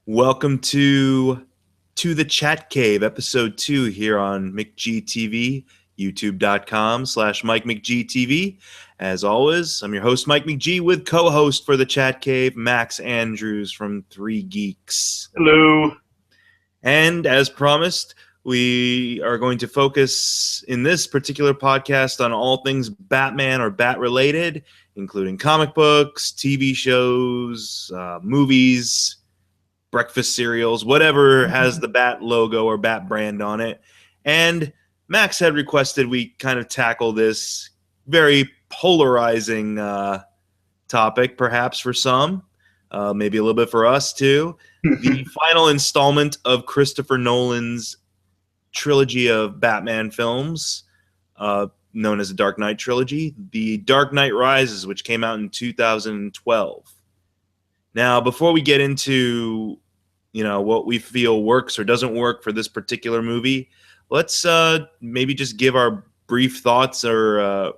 Welcome to the Chat Cave, episode 2 here on McGTV, youtube.com/Mike McGTV. As always, I'm your host, Mike McG, with co-host for the Chat Cave, Max Andrews from 3 Geeks. Hello. And as promised, we are going to focus in this particular podcast on all things Batman or Bat-related, including comic books, TV shows, movies, breakfast cereals, whatever has the Bat logo or Bat brand on it. And Max had requested we kind of tackle this very polarizing topic, perhaps for some, maybe a little bit for us too. The final installment of Christopher Nolan's trilogy of Batman films, known as the Dark Knight trilogy, The Dark Knight Rises, which came out in 2012. Now, before we get into, what we feel works or doesn't work for this particular movie, let's maybe just give our brief thoughts or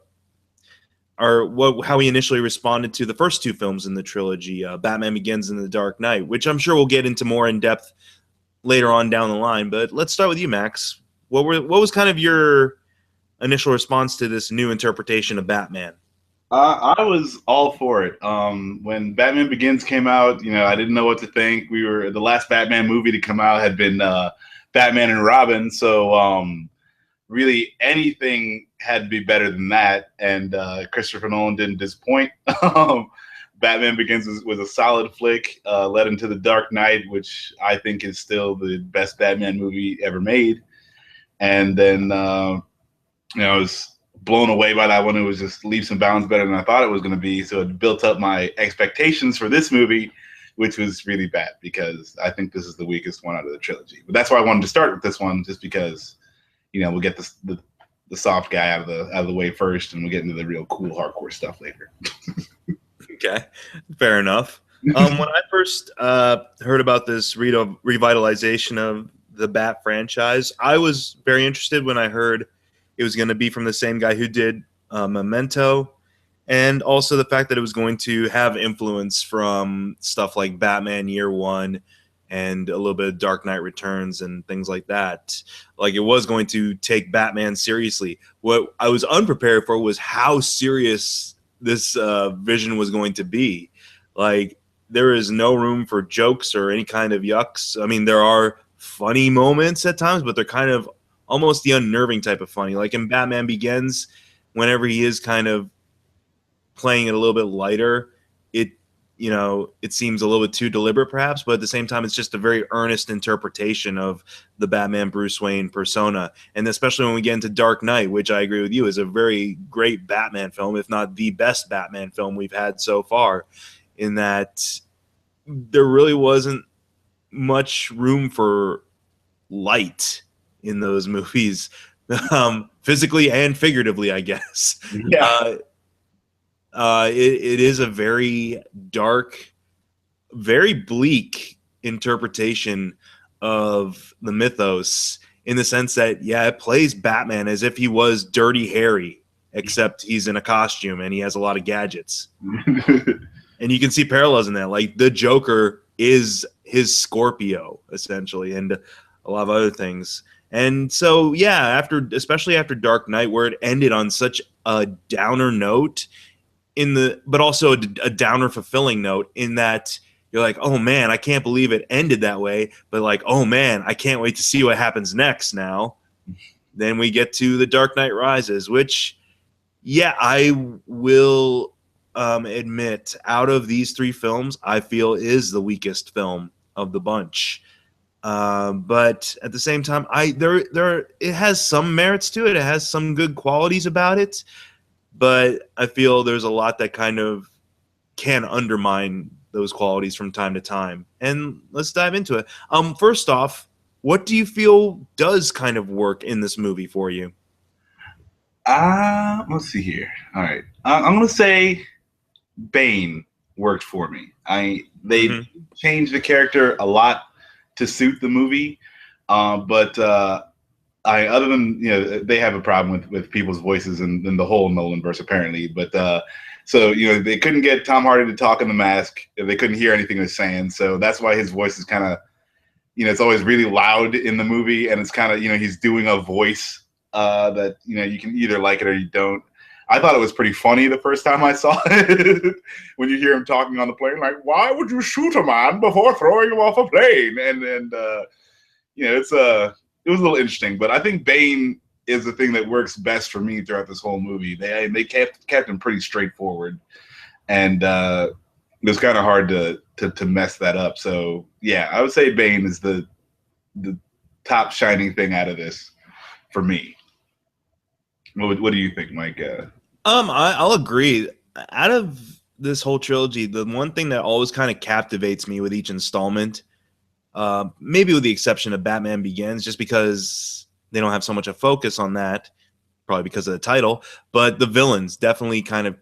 how we initially responded to the first two films in the trilogy, Batman Begins and The Dark Knight, which I'm sure we'll get into more in depth later on down the line. But let's start with you, Max. What was kind of your initial response to this new interpretation of Batman? I was all for it. When Batman Begins came out, I didn't know what to think. The last Batman movie to come out had been Batman and Robin, so really anything had to be better than that. And Christopher Nolan didn't disappoint. Batman Begins was a solid flick, led into The Dark Knight, which I think is still the best Batman movie ever made. And then, I was blown away by that one. It was just leaps and bounds better than I thought it was going to be. So it built up my expectations for this movie, which was really bad because I think this is the weakest one out of the trilogy. But that's why I wanted to start with this one, just because, we'll get the soft guy out of the way first, and we'll get into the real cool hardcore stuff later. Okay, fair enough. When I first heard about this revitalization of the Bat franchise, I was very interested when I heard it was going to be from the same guy who did Memento, and also the fact that it was going to have influence from stuff like Batman Year One and a little bit of Dark Knight Returns and things like that. Like, it was going to take Batman seriously. What I was unprepared for was how serious this vision was going to be. Like, there is no room for jokes or any kind of yucks. I mean, there are funny moments at times, but they're kind of almost the unnerving type of funny. Like in Batman Begins, whenever he is kind of playing it a little bit lighter, it seems a little bit too deliberate perhaps, but at the same time, it's just a very earnest interpretation of the Batman Bruce Wayne persona. And especially when we get into Dark Knight, which I agree with you is a very great Batman film, if not the best Batman film we've had so far, in that there really wasn't much room for light in those movies, physically and figuratively, I guess. Yeah. It is a very dark, very bleak interpretation of the mythos, in the sense that, it plays Batman as if he was Dirty Harry, except he's in a costume and he has a lot of gadgets. And you can see parallels in that. Like, the Joker is his Scorpio, essentially, and a lot of other things. And so, especially after Dark Knight, where it ended on such a downer note, but also a downer fulfilling note, in that you're like, oh man, I can't believe it ended that way. But like, oh man, I can't wait to see what happens next now. Then we get to The Dark Knight Rises, which, I will admit, out of these three films, I feel is the weakest film of the bunch. But at the same time, it has some merits to it. It has some good qualities about it, but I feel there's a lot that kind of can undermine those qualities from time to time. And let's dive into it. First off, what do you feel does kind of work in this movie for you? Let's see here. All right, I'm gonna say Bane worked for me. They changed the character a lot to suit the movie, but other than they have a problem with people's voices and the whole Nolan verse apparently, but So, they couldn't get Tom Hardy to talk in the mask. They couldn't hear anything he was saying. So that's why his voice is kind of, it's always really loud in the movie. And it's kind of, he's doing a voice that, you can either like it or you don't. I thought it was pretty funny the first time I saw it. When you hear him talking on the plane, like, why would you shoot a man before throwing him off a plane? And it was a little interesting. But I think Bane is the thing that works best for me throughout this whole movie. They kept him pretty straightforward, and it was kind of hard to mess that up. So yeah, I would say Bane is the top shining thing out of this for me. What do you think, Mike? I'll agree. Out of this whole trilogy, the one thing that always kind of captivates me with each installment, maybe with the exception of Batman Begins, just because they don't have so much a focus on that, probably because of the title, but the villains definitely kind of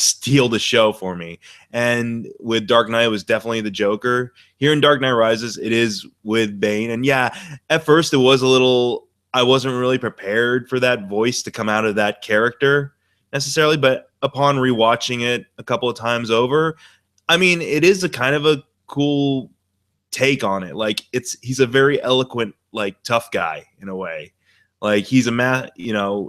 steal the show for me. And with Dark Knight, it was definitely the Joker. Here in Dark Knight Rises, it is with Bane. And yeah, at first it was a little, I wasn't really prepared for that voice to come out of that character necessarily, but upon rewatching it a couple of times over, I mean, it is a kind of a cool take on it. Like, he's a very eloquent, like, tough guy in a way. Like, he's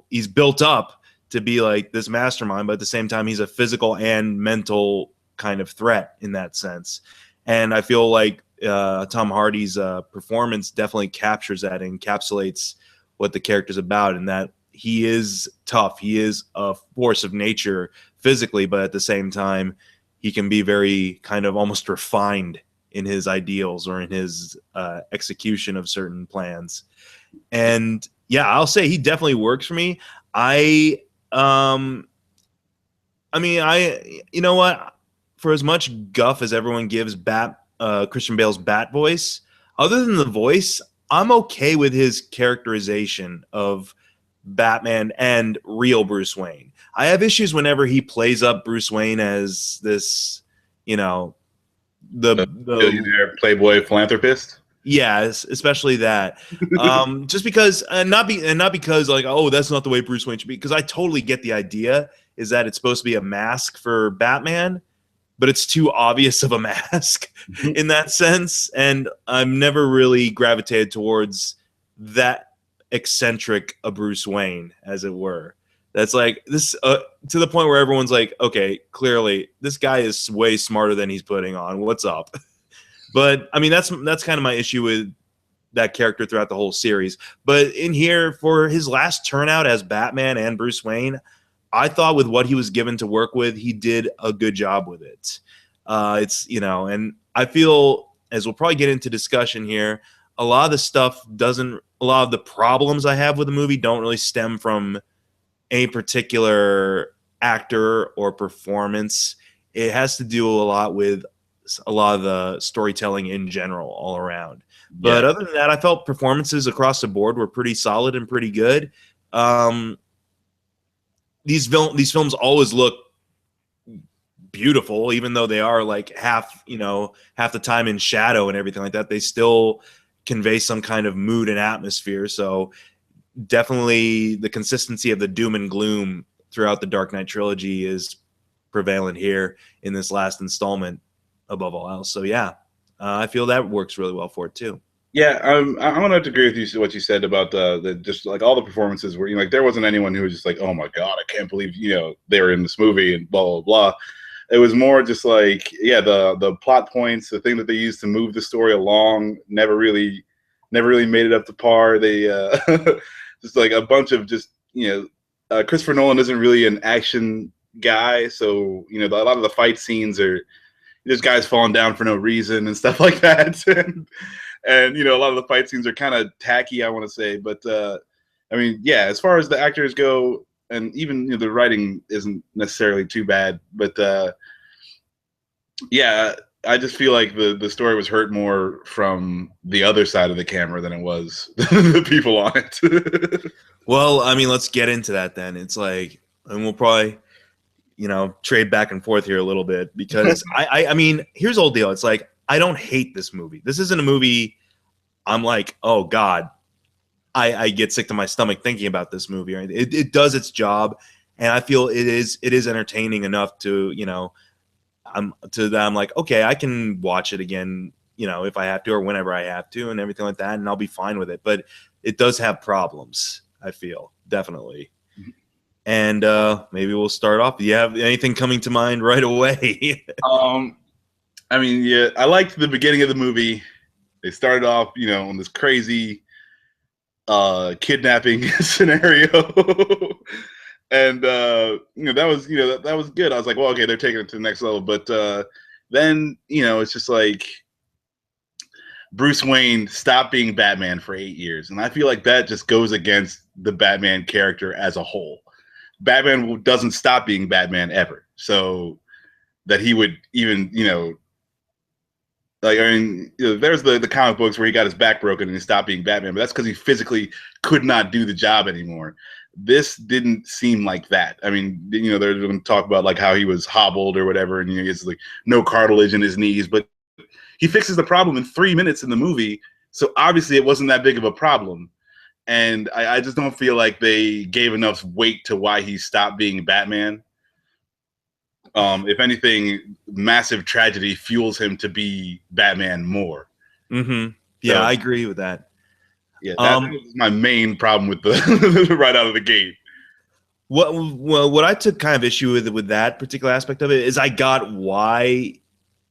he's built up to be like this mastermind, but at the same time, he's a physical and mental kind of threat in that sense. And I feel like Tom Hardy's performance definitely captures that and encapsulates what the character's about, and that he is tough. He is a force of nature physically, but at the same time, he can be very kind of almost refined in his ideals or in his execution of certain plans. And yeah, I'll say he definitely works for me. You know what? For as much guff as everyone gives Christian Bale's Bat voice, other than the voice, I'm okay with his characterization of Batman and real Bruce Wayne. I have issues whenever he plays up Bruce Wayne as this, the billionaire playboy philanthropist. Yes, especially that. Just because, not because like, oh, that's not the way Bruce Wayne should be. Because I totally get the idea is that it's supposed to be a mask for Batman, but it's too obvious of a mask in that sense. And I've never really gravitated towards that eccentric a Bruce Wayne, as it were. That's like this to the point where everyone's like, okay, clearly this guy is way smarter than he's putting on. What's up? But I mean, that's kind of my issue with that character throughout the whole series. But in here, for his last turnout as Batman and Bruce Wayne, I thought with what he was given to work with, he did a good job with it. And I feel, as we'll probably get into discussion here, a lot of the problems I have with the movie don't really stem from a particular actor or performance. It has to do a lot with a lot of the storytelling in general all around. But other than that, I felt performances across the board were pretty solid and pretty good. These films always look beautiful, even though they are like half the time in shadow and everything like that. They still convey some kind of mood and atmosphere. So definitely the consistency of the doom and gloom throughout the Dark Knight trilogy is prevalent here in this last installment above all else. So yeah, I feel that works really well for it too. Yeah, I'm gonna have to agree with you what you said about the just like all the performances where like there wasn't anyone who was just like, oh my god, I can't believe they were in this movie and blah blah blah. It was more just like the plot points, the thing that they used to move the story along never really made it up to par. They just like a bunch of just Christopher Nolan isn't really an action guy, so a lot of the fight scenes are just guys falling down for no reason and stuff like that. And a lot of the fight scenes are kind of tacky, I want to say. But I mean, yeah, as far as the actors go, and even the writing isn't necessarily too bad. But yeah, I just feel like the story was hurt more from the other side of the camera than it was the people on it. Well, I mean, let's get into that then. It's like, and we'll probably trade back and forth here a little bit, because I mean, here's the whole deal. It's like, I don't hate this movie. This isn't a movie I'm like, oh God, I get sick to my stomach thinking about this movie. Right? It does its job, and I feel it is entertaining enough to, I'm like, okay, I can watch it again, if I have to or whenever I have to and everything like that, and I'll be fine with it. But it does have problems, I feel, definitely. And maybe we'll start off. Do you have anything coming to mind right away? I mean, yeah, I liked the beginning of the movie. They started off, on this crazy kidnapping scenario. And that was that was good. I was like, well, okay, they're taking it to the next level. But then it's just like Bruce Wayne stopped being Batman for 8 years, and I feel like that just goes against the Batman character as a whole. Batman doesn't stop being Batman ever, so that he would even there's the comic books where he got his back broken and he stopped being Batman, but that's because he physically could not do the job anymore. This didn't seem like that. I mean, they're going to talk about like how he was hobbled or whatever, and he has like no cartilage in his knees, but he fixes the problem in 3 minutes in the movie. So obviously it wasn't that big of a problem. And I just don't feel like they gave enough weight to why he stopped being Batman. If anything, massive tragedy fuels him to be Batman more. Mm-hmm. Yeah, so, I agree with that. Yeah, that was my main problem with the right out of the gate. What I took kind of issue with that particular aspect of it is I got why.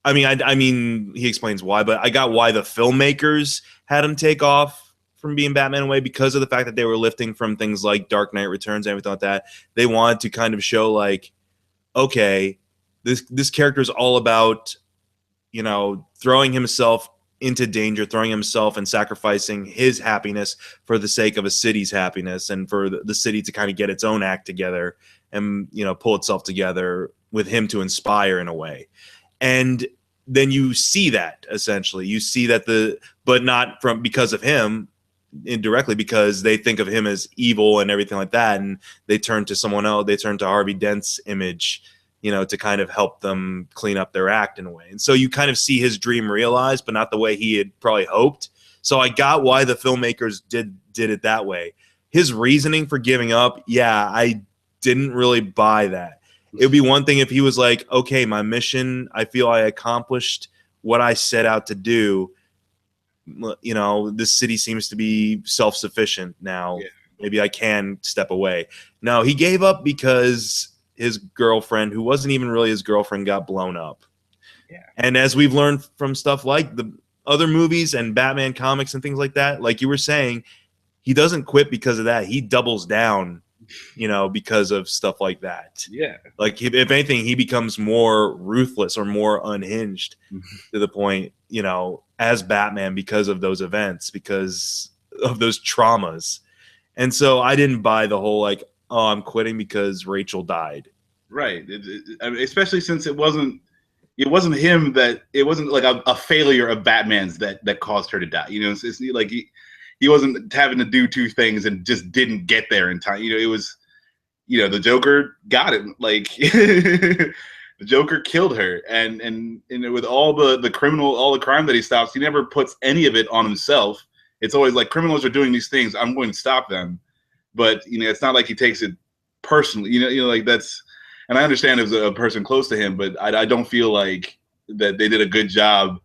I mean, he explains why, but I got why the filmmakers had him take off from being Batman away because of the fact that they were lifting from things like Dark Knight Returns and everything like that. They wanted to kind of show like, okay, this character is all about, throwing himself into danger, throwing himself and sacrificing his happiness for the sake of a city's happiness and for the city to kind of get its own act together and, pull itself together with him to inspire in a way. And then you see that essentially you see that but not from because of him indirectly, because they think of him as evil and everything like that. And they turn to someone else. They turn to Harvey Dent's image, to kind of help them clean up their act in a way. And so you kind of see his dream realized, but not the way he had probably hoped. So I got why the filmmakers did it that way. His reasoning for giving up, yeah, I didn't really buy that. It would be one thing if he was like, okay, my mission, I feel I accomplished what I set out to do. This city seems to be self-sufficient now. Yeah. Maybe I can step away. No, he gave up because his girlfriend, who wasn't even really his girlfriend, got blown up. Yeah. And as we've learned from stuff like the other movies and Batman comics and things like that, like you were saying, he doesn't quit because of that. He doubles down, because of stuff like that. Yeah. Like if anything, he becomes more ruthless or more unhinged to the point, as Batman because of those events, because of those traumas. And so I didn't buy the whole like, oh, I'm quitting because Rachel died. Right. I mean, especially since it wasn't him it wasn't like a failure of Batman's that caused her to die. It's like he wasn't having to do two things and just didn't get there in time. It was, the Joker got it. Like the Joker killed her, and with all the crime that he stops, he never puts any of it on himself. It's always like criminals are doing these things, I'm going to stop them. But it's not like he takes it personally. Like that's, and I understand it was a person close to him, but I don't feel like that they did a good job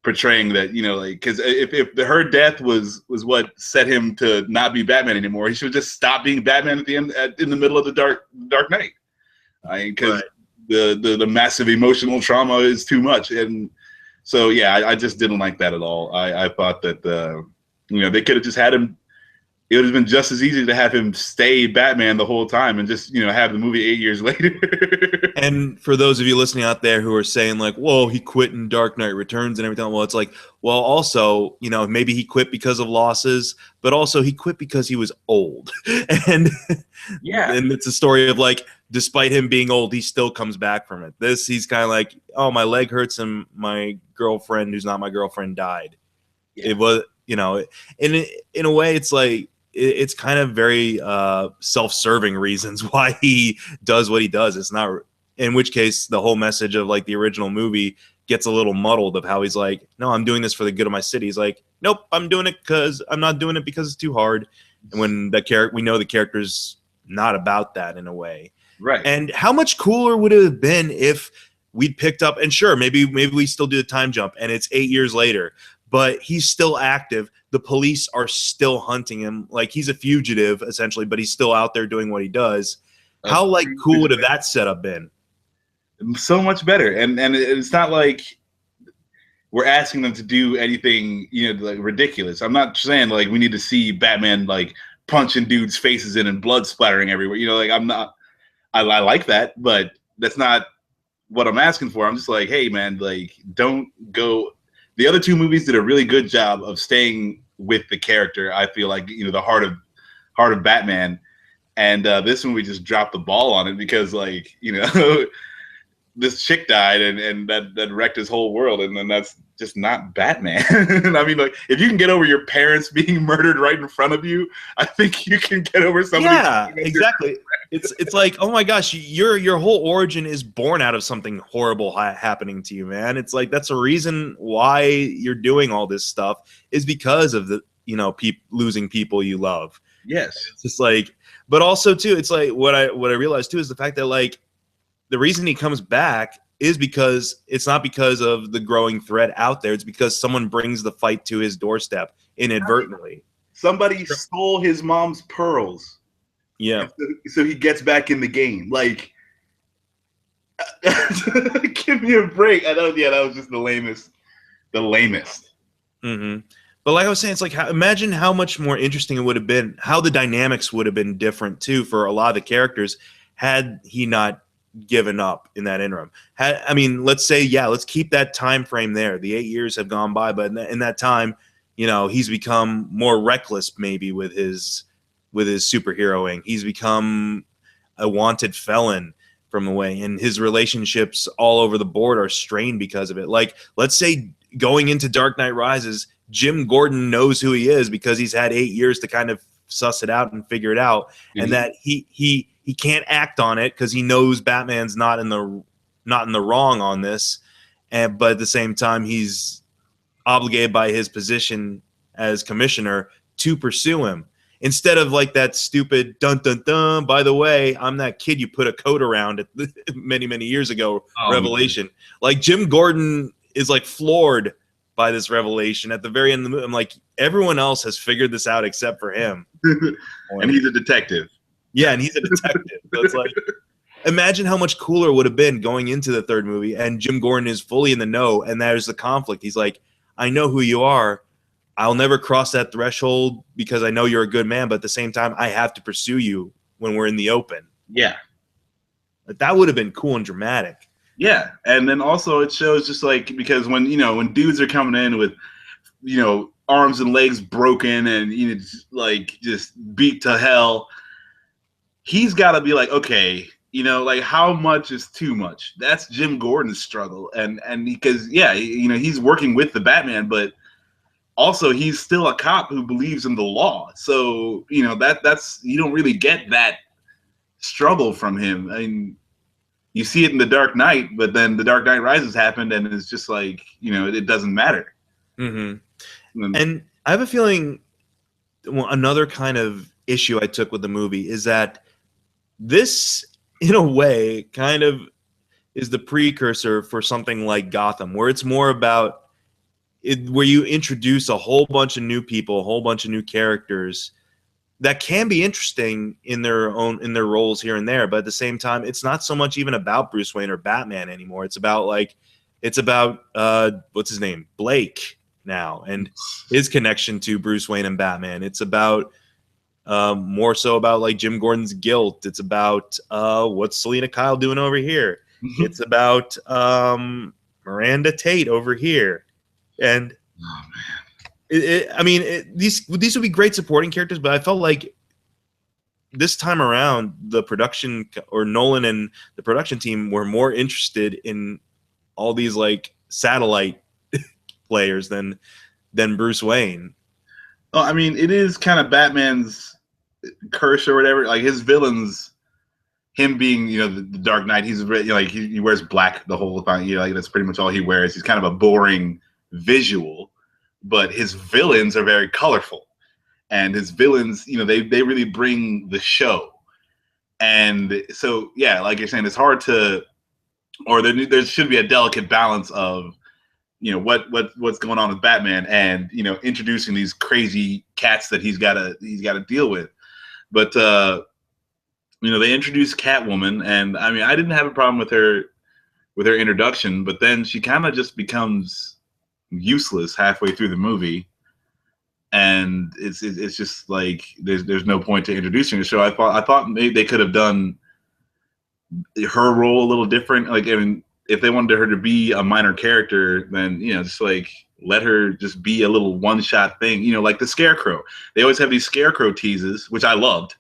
portraying that. Because if her death was what set him to not be Batman anymore, he should have just stopped being Batman at the end, in the middle of the Dark Knight. Because the massive emotional trauma is too much, and so yeah, I just didn't like that at all. I thought that they could have just had him. It would have been just as easy to have him stay Batman the whole time and just, have the movie 8 years later. And for those of you listening out there who are saying like, whoa, he quit in Dark Knight Returns and everything. Well, it's like, well, also, maybe he quit because of losses, but also he quit because he was old. And yeah, and it's a story of like, despite him being old, he still comes back from it. He's kind of like, oh, my leg hurts and my girlfriend, who's not my girlfriend, died. Yeah. It was, in a way, it's like, it's kind of very self-serving reasons why he does what he does. It's not, in which case the whole message of like the original movie gets a little muddled of how he's like, no, I'm doing this for the good of my city. He's like, nope, I'm doing it because I'm not doing it because it's too hard. And when we know the character's not about that in a way. Right. And how much cooler would it have been if we'd picked up, and sure, maybe we still do the time jump and it's 8 years later, but he's still active. The police are still hunting him. Like, he's a fugitive essentially, but he's still out there doing what he does. How like cool would have that setup been? So much better. And it's not like we're asking them to do anything, like ridiculous. I'm not saying like we need to see Batman like punching dudes' faces in and blood splattering everywhere. Like I'm not. I like that, but that's not what I'm asking for. I'm just like, hey man, like don't go. The other two movies did a really good job of staying with the character. I feel like the heart of Batman, and this one we just dropped the ball on it because like this chick died and that wrecked his whole world, and then that's just not Batman. I mean, like if you can get over your parents being murdered right in front of you, I think you can get over somebody. Yeah, exactly. It's like, oh my gosh, your whole origin is born out of something horrible happening to you, man. It's like that's a reason why you're doing all this stuff is because of the losing people you love. Yes, it's just like, but also too, it's like what I realized too is the fact that like the reason he comes back is because it's not because of the growing threat out there. It's because someone brings the fight to his doorstep inadvertently. Somebody stole his mom's pearls. Yeah. So he gets back in the game. Like, give me a break. I know. Yeah, that was just the lamest. The lamest. Mm-hmm. But like I was saying, it's like imagine how much more interesting it would have been. How the dynamics would have been different too for a lot of the characters had he not given up in that interim. I mean, let's say, let's keep that time frame there. The 8 years have gone by, but in that time, he's become more reckless maybe with his superheroing. He's become a wanted felon from the way, and his relationships all over the board are strained because of it. Like, let's say going into Dark Knight Rises, Jim Gordon knows who he is because he's had 8 years to kind of suss it out and figure it out, and that he can't act on it because he knows Batman's not in the wrong on this, but at the same time he's obligated by his position as commissioner to pursue him. Instead of like that stupid dun dun dun, by the way, I'm that kid you put a coat around at many, many years ago revelation. Man. Like Jim Gordon is like floored by this revelation at the very end of the movie. I'm like, everyone else has figured this out except for him. And he's a detective. Yeah, and he's a detective. So it's like, imagine how much cooler it would have been going into the third movie, and Jim Gordon is fully in the know, and there's the conflict. He's like, I know who you are. I'll never cross that threshold because I know you're a good man, but at the same time, I have to pursue you when we're in the open. Yeah. But that would have been cool and dramatic. Yeah, and then also it shows just like, because when dudes are coming in with, arms and legs broken and, just beat to hell, he's got to be like, okay, like how much is too much? That's Jim Gordon's struggle. And because, he's working with the Batman, but also he's still a cop who believes in the law. So, that's, you don't really get that struggle from him. I mean, you see it in The Dark Knight, but then The Dark Knight Rises happened and it's just like, it doesn't matter. Mm-hmm. And I have a feeling another kind of issue I took with the movie is that this, in a way, kind of is the precursor for something like Gotham, where it's more about where you introduce a whole bunch of new people, a whole bunch of new characters that can be interesting in their roles here and there, but at the same time, it's not so much even about Bruce Wayne or Batman anymore. It's about what's his name, Blake now, and his connection to Bruce Wayne and Batman. It's about more so about like Jim Gordon's guilt. It's about what's Selena Kyle doing over here. It's about Miranda Tate over here, and oh man. These would be great supporting characters, but I felt like this time around, the production or Nolan and the production team were more interested in all these like satellite players than Bruce Wayne. Well, I mean, it is kind of Batman's curse or whatever. Like his villains, him being the Dark Knight, he's like he wears black the whole time. Like that's pretty much all he wears. He's kind of a boring visual. But his villains are very colorful, and his villains, they really bring the show. And so, yeah, like you're saying, it's hard to, or there should be a delicate balance of, what's going on with Batman, and introducing these crazy cats that he's got to deal with. But they introduced Catwoman, and I mean, I didn't have a problem with her introduction, but then she kind of just becomes useless halfway through the movie, and it's just like there's no point to introducing her. So I thought maybe they could have done her role a little different. Like, I mean, if they wanted her to be a minor character, then just like let her just be a little one-shot thing. Like the Scarecrow. They always have these Scarecrow teases, which I loved,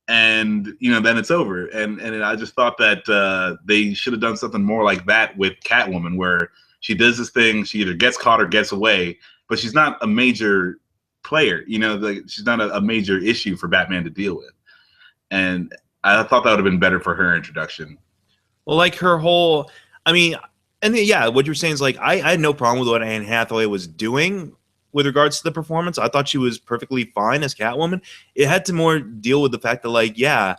and then it's over. And I just thought that they should have done something more like that with Catwoman, where she does this thing, she either gets caught or gets away, but she's not a major player. She's not a major issue for Batman to deal with. And I thought that would have been better for her introduction. Well, like her whole, I mean, and yeah, what you're saying is like, I had no problem with what Anne Hathaway was doing with regards to the performance. I thought she was perfectly fine as Catwoman. It had to more deal with the fact that, like, yeah,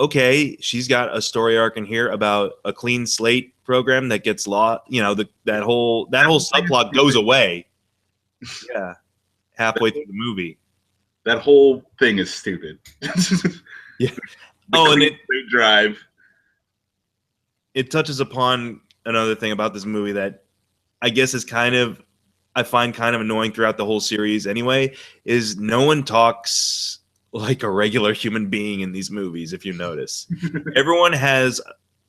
okay, she's got a story arc in here about a clean slate program that gets lost. That whole subplot goes away. Yeah, halfway through the movie. That whole thing is stupid. Yeah. And it drive. It touches upon another thing about this movie that I guess is I find kind of annoying throughout the whole series anyway, is no one talks like a regular human being in these movies, if you notice.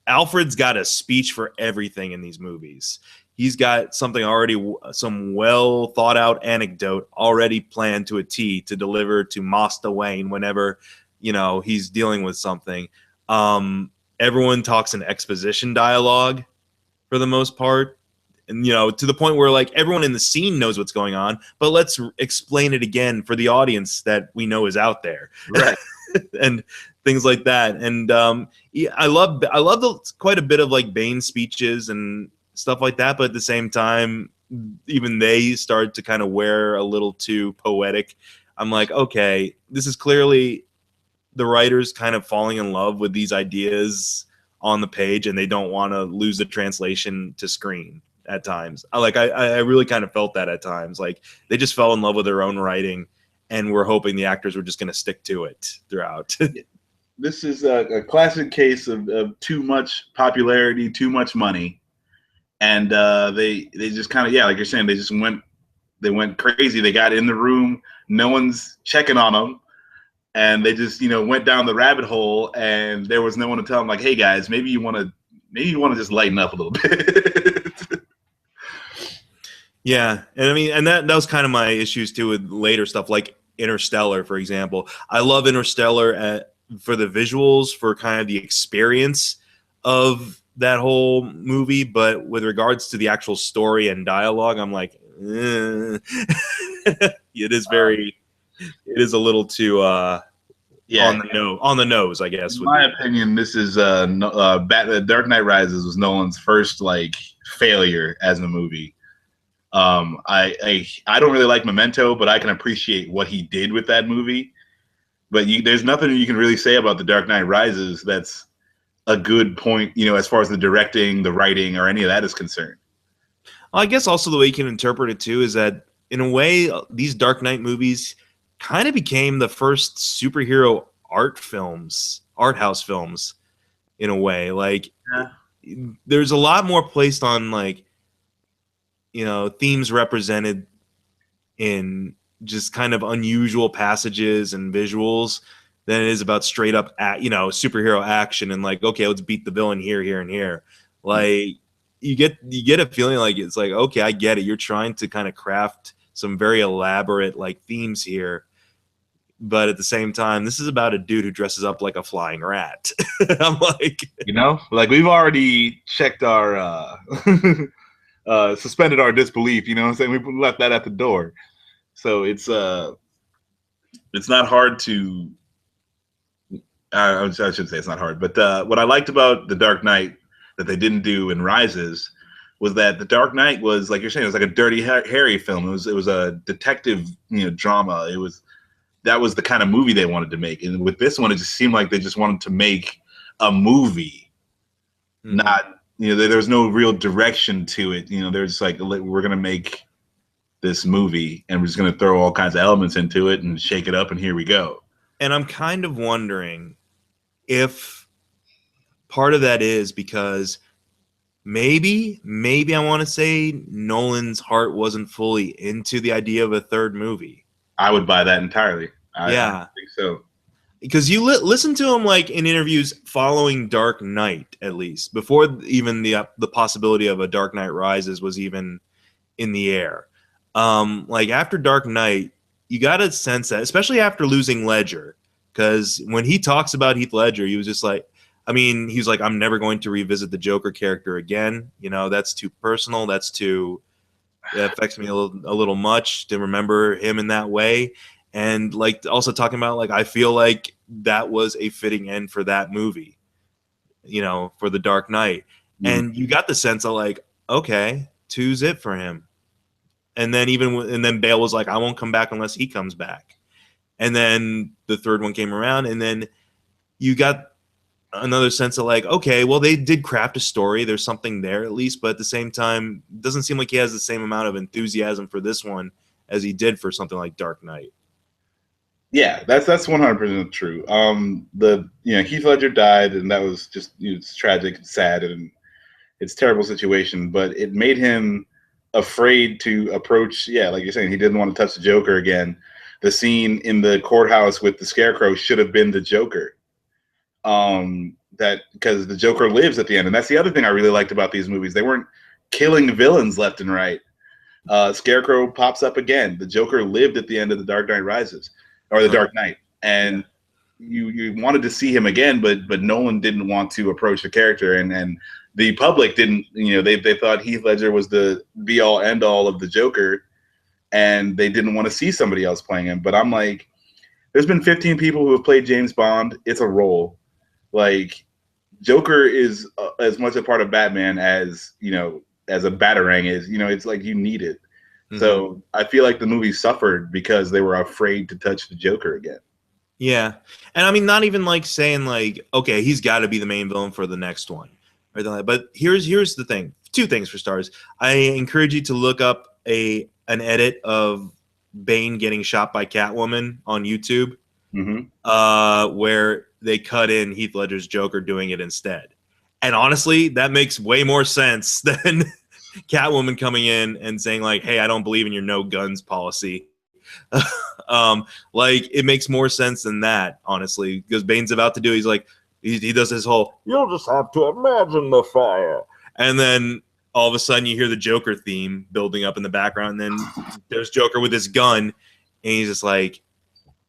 Alfred's got a speech for everything in these movies. He's got something already, some well thought out anecdote already planned to a T to deliver to Master Wayne whenever, he's dealing with something. Everyone talks in exposition dialogue for the most part. And, to the point where like everyone in the scene knows what's going on, but let's explain it again for the audience that we know is out there. Right. And things like that. And I love quite a bit of like Bane's speeches and stuff like that. But at the same time, even they start to kind of wear a little too poetic. I'm like, okay, this is clearly the writers kind of falling in love with these ideas on the page, and they don't want to lose the translation to screen at times. I really kind of felt that at times. Like they just fell in love with their own writing, and we're hoping the actors were just going to stick to it throughout. This is a classic case of too much popularity, too much money. And they just kind of, like you're saying, they went crazy. They got in the room. No one's checking on them. And they just, went down the rabbit hole, and there was no one to tell them, like, hey guys, maybe you want to just lighten up a little bit. Yeah. And I mean, and that was kind of my issues too with later stuff like Interstellar, for example. I love Interstellar for the visuals, for kind of the experience of that whole movie. But with regards to the actual story and dialogue, I'm like, it is a little too on the nose, I guess. In my opinion, this is Dark Knight Rises was Nolan's first like failure as a movie. I don't really like Memento, but I can appreciate what he did with that movie. But there's nothing you can really say about The Dark Knight Rises that's a good point, as far as the directing, the writing, or any of that is concerned. Well, I guess also the way you can interpret it too is that in a way, these Dark Knight movies kind of became the first superhero art house films, in a way. Like, there's a lot more placed on like, themes represented in just kind of unusual passages and visuals than it is about straight up superhero action and like, okay, let's beat the villain here and here. Like you get a feeling like it's like, okay, I get it. You're trying to kind of craft some very elaborate like themes here, but at the same time, this is about a dude who dresses up like a flying rat. I'm like, like we've already checked our suspended our disbelief, what I'm saying? We left that at the door. So it's not hard to I should say it's not hard, but what I liked about The Dark Knight that they didn't do in Rises was that The Dark Knight was, like you're saying, it was like a Dirty Harry film. It was a detective, drama. It was that was the kind of movie they wanted to make. And with this one, it just seemed like they just wanted to make a movie, not, there's no real direction to it. They're just like, we're going to make this movie and we're just going to throw all kinds of elements into it and shake it up. And here we go. And I'm kind of wondering if part of that is because maybe I want to say Nolan's heart wasn't fully into the idea of a third movie. I would buy that entirely. I think so. Because you listen to him like in interviews following Dark Knight, at least before even the possibility of a Dark Knight Rises was even in the air. Like after Dark Knight, you got a sense that, especially after losing Ledger, because when he talks about Heath Ledger, he was just like, he was like, I'm never going to revisit the Joker character again. That's too personal. That affects me a little much to remember him in that way. And like also talking about like, I feel like that was a fitting end for that movie, for the Dark Knight. And you got the sense of like, okay, 2's it for him. And then then Bale was like, I won't come back unless he comes back. And then the third one came around, and then you got another sense of like, okay, well, they did craft a story. There's something there at least, but at the same time, it doesn't seem like he has the same amount of enthusiasm for this one as he did for something like Dark Knight. Yeah, that's 100% true. Heath Ledger died, and that was just it's tragic, and sad, and it's a terrible situation. But it made him afraid to approach. Yeah, like you're saying, he didn't want to touch the Joker again. The scene in the courthouse with the Scarecrow should have been the Joker. That because the Joker lives at the end, and that's the other thing I really liked about these movies. They weren't killing villains left and right. Scarecrow pops up again. The Joker lived at the end of the Dark Knight Rises, or the Dark Knight, and you wanted to see him again, but Nolan didn't want to approach the character, and the public didn't. They thought Heath Ledger was the be all end all of the Joker, and they didn't want to see somebody else playing him. But I'm like, there's been 15 people who have played James Bond. It's a role. Like, Joker is as much a part of Batman as as a Batarang is. It's like you need it. Mm-hmm. So I feel like the movie suffered because they were afraid to touch the Joker again. Yeah, and not even like saying like, okay, he's got to be the main villain for the next one, but here's the thing. 2 things for stars. I encourage you to look up an edit of Bane getting shot by Catwoman on YouTube, where they cut in Heath Ledger's Joker doing it instead. And honestly, that makes way more sense than Catwoman coming in and saying like, hey, I don't believe in your no guns policy. Like, it makes more sense than that, honestly, because Bane's about to do, he's like, he does his whole, you'll just have to imagine the fire. And then all of a sudden you hear the Joker theme building up in the background. And then there's Joker with his gun. And he's just like,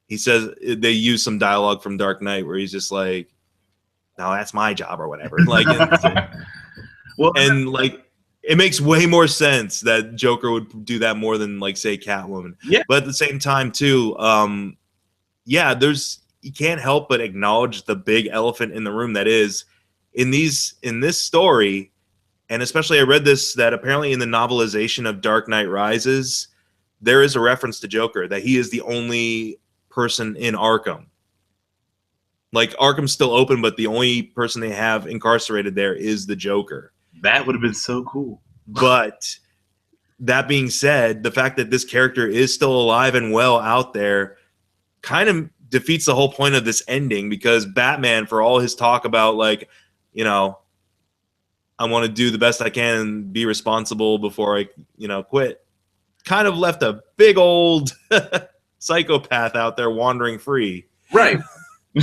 he says, they use some dialogue from Dark Knight where he's just like, no, that's my job or whatever. Like, it makes way more sense that Joker would do that more than like say Catwoman. Yeah. But at the same time too, you can't help but acknowledge the big elephant in the room that is in this story. And especially I read this, that apparently in the novelization of Dark Knight Rises, there is a reference to Joker, that he is the only person in Arkham. Like, Arkham's still open, but the only person they have incarcerated there is the Joker. That would have been so cool. But that being said, the fact that this character is still alive and well out there kind of defeats the whole point of this ending, because Batman, for all his talk about like, I want to do the best I can and be responsible before I, quit, kind of left a big old psychopath out there wandering free. Right.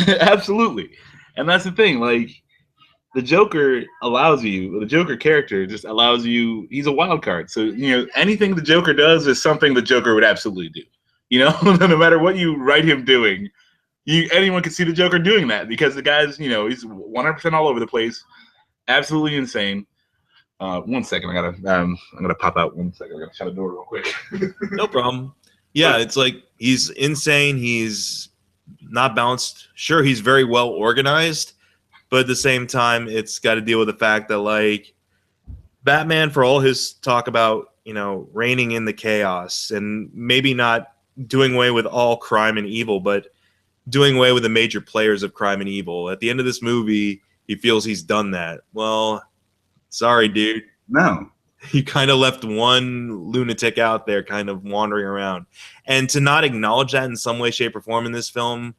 Absolutely. And that's the thing. Like, the Joker character just allows you, he's a wild card. So, anything the Joker does is something the Joker would absolutely do. No matter what you write him doing, anyone can see the Joker doing that, because the guy's, he's 100% all over the place. Absolutely insane. 1 second, I'm gonna pop out 1 second. I gotta shut the door real quick. No problem. Yeah, it's like he's insane. He's not balanced. Sure, he's very well organized, but at the same time, it's got to deal with the fact that like Batman, for all his talk about reigning in the chaos and maybe not doing away with all crime and evil, but doing away with the major players of crime and evil. At the end of this movie, he feels he's done that. Well, sorry, dude. No. You kind of left one lunatic out there kind of wandering around. And to not acknowledge that in some way, shape, or form in this film,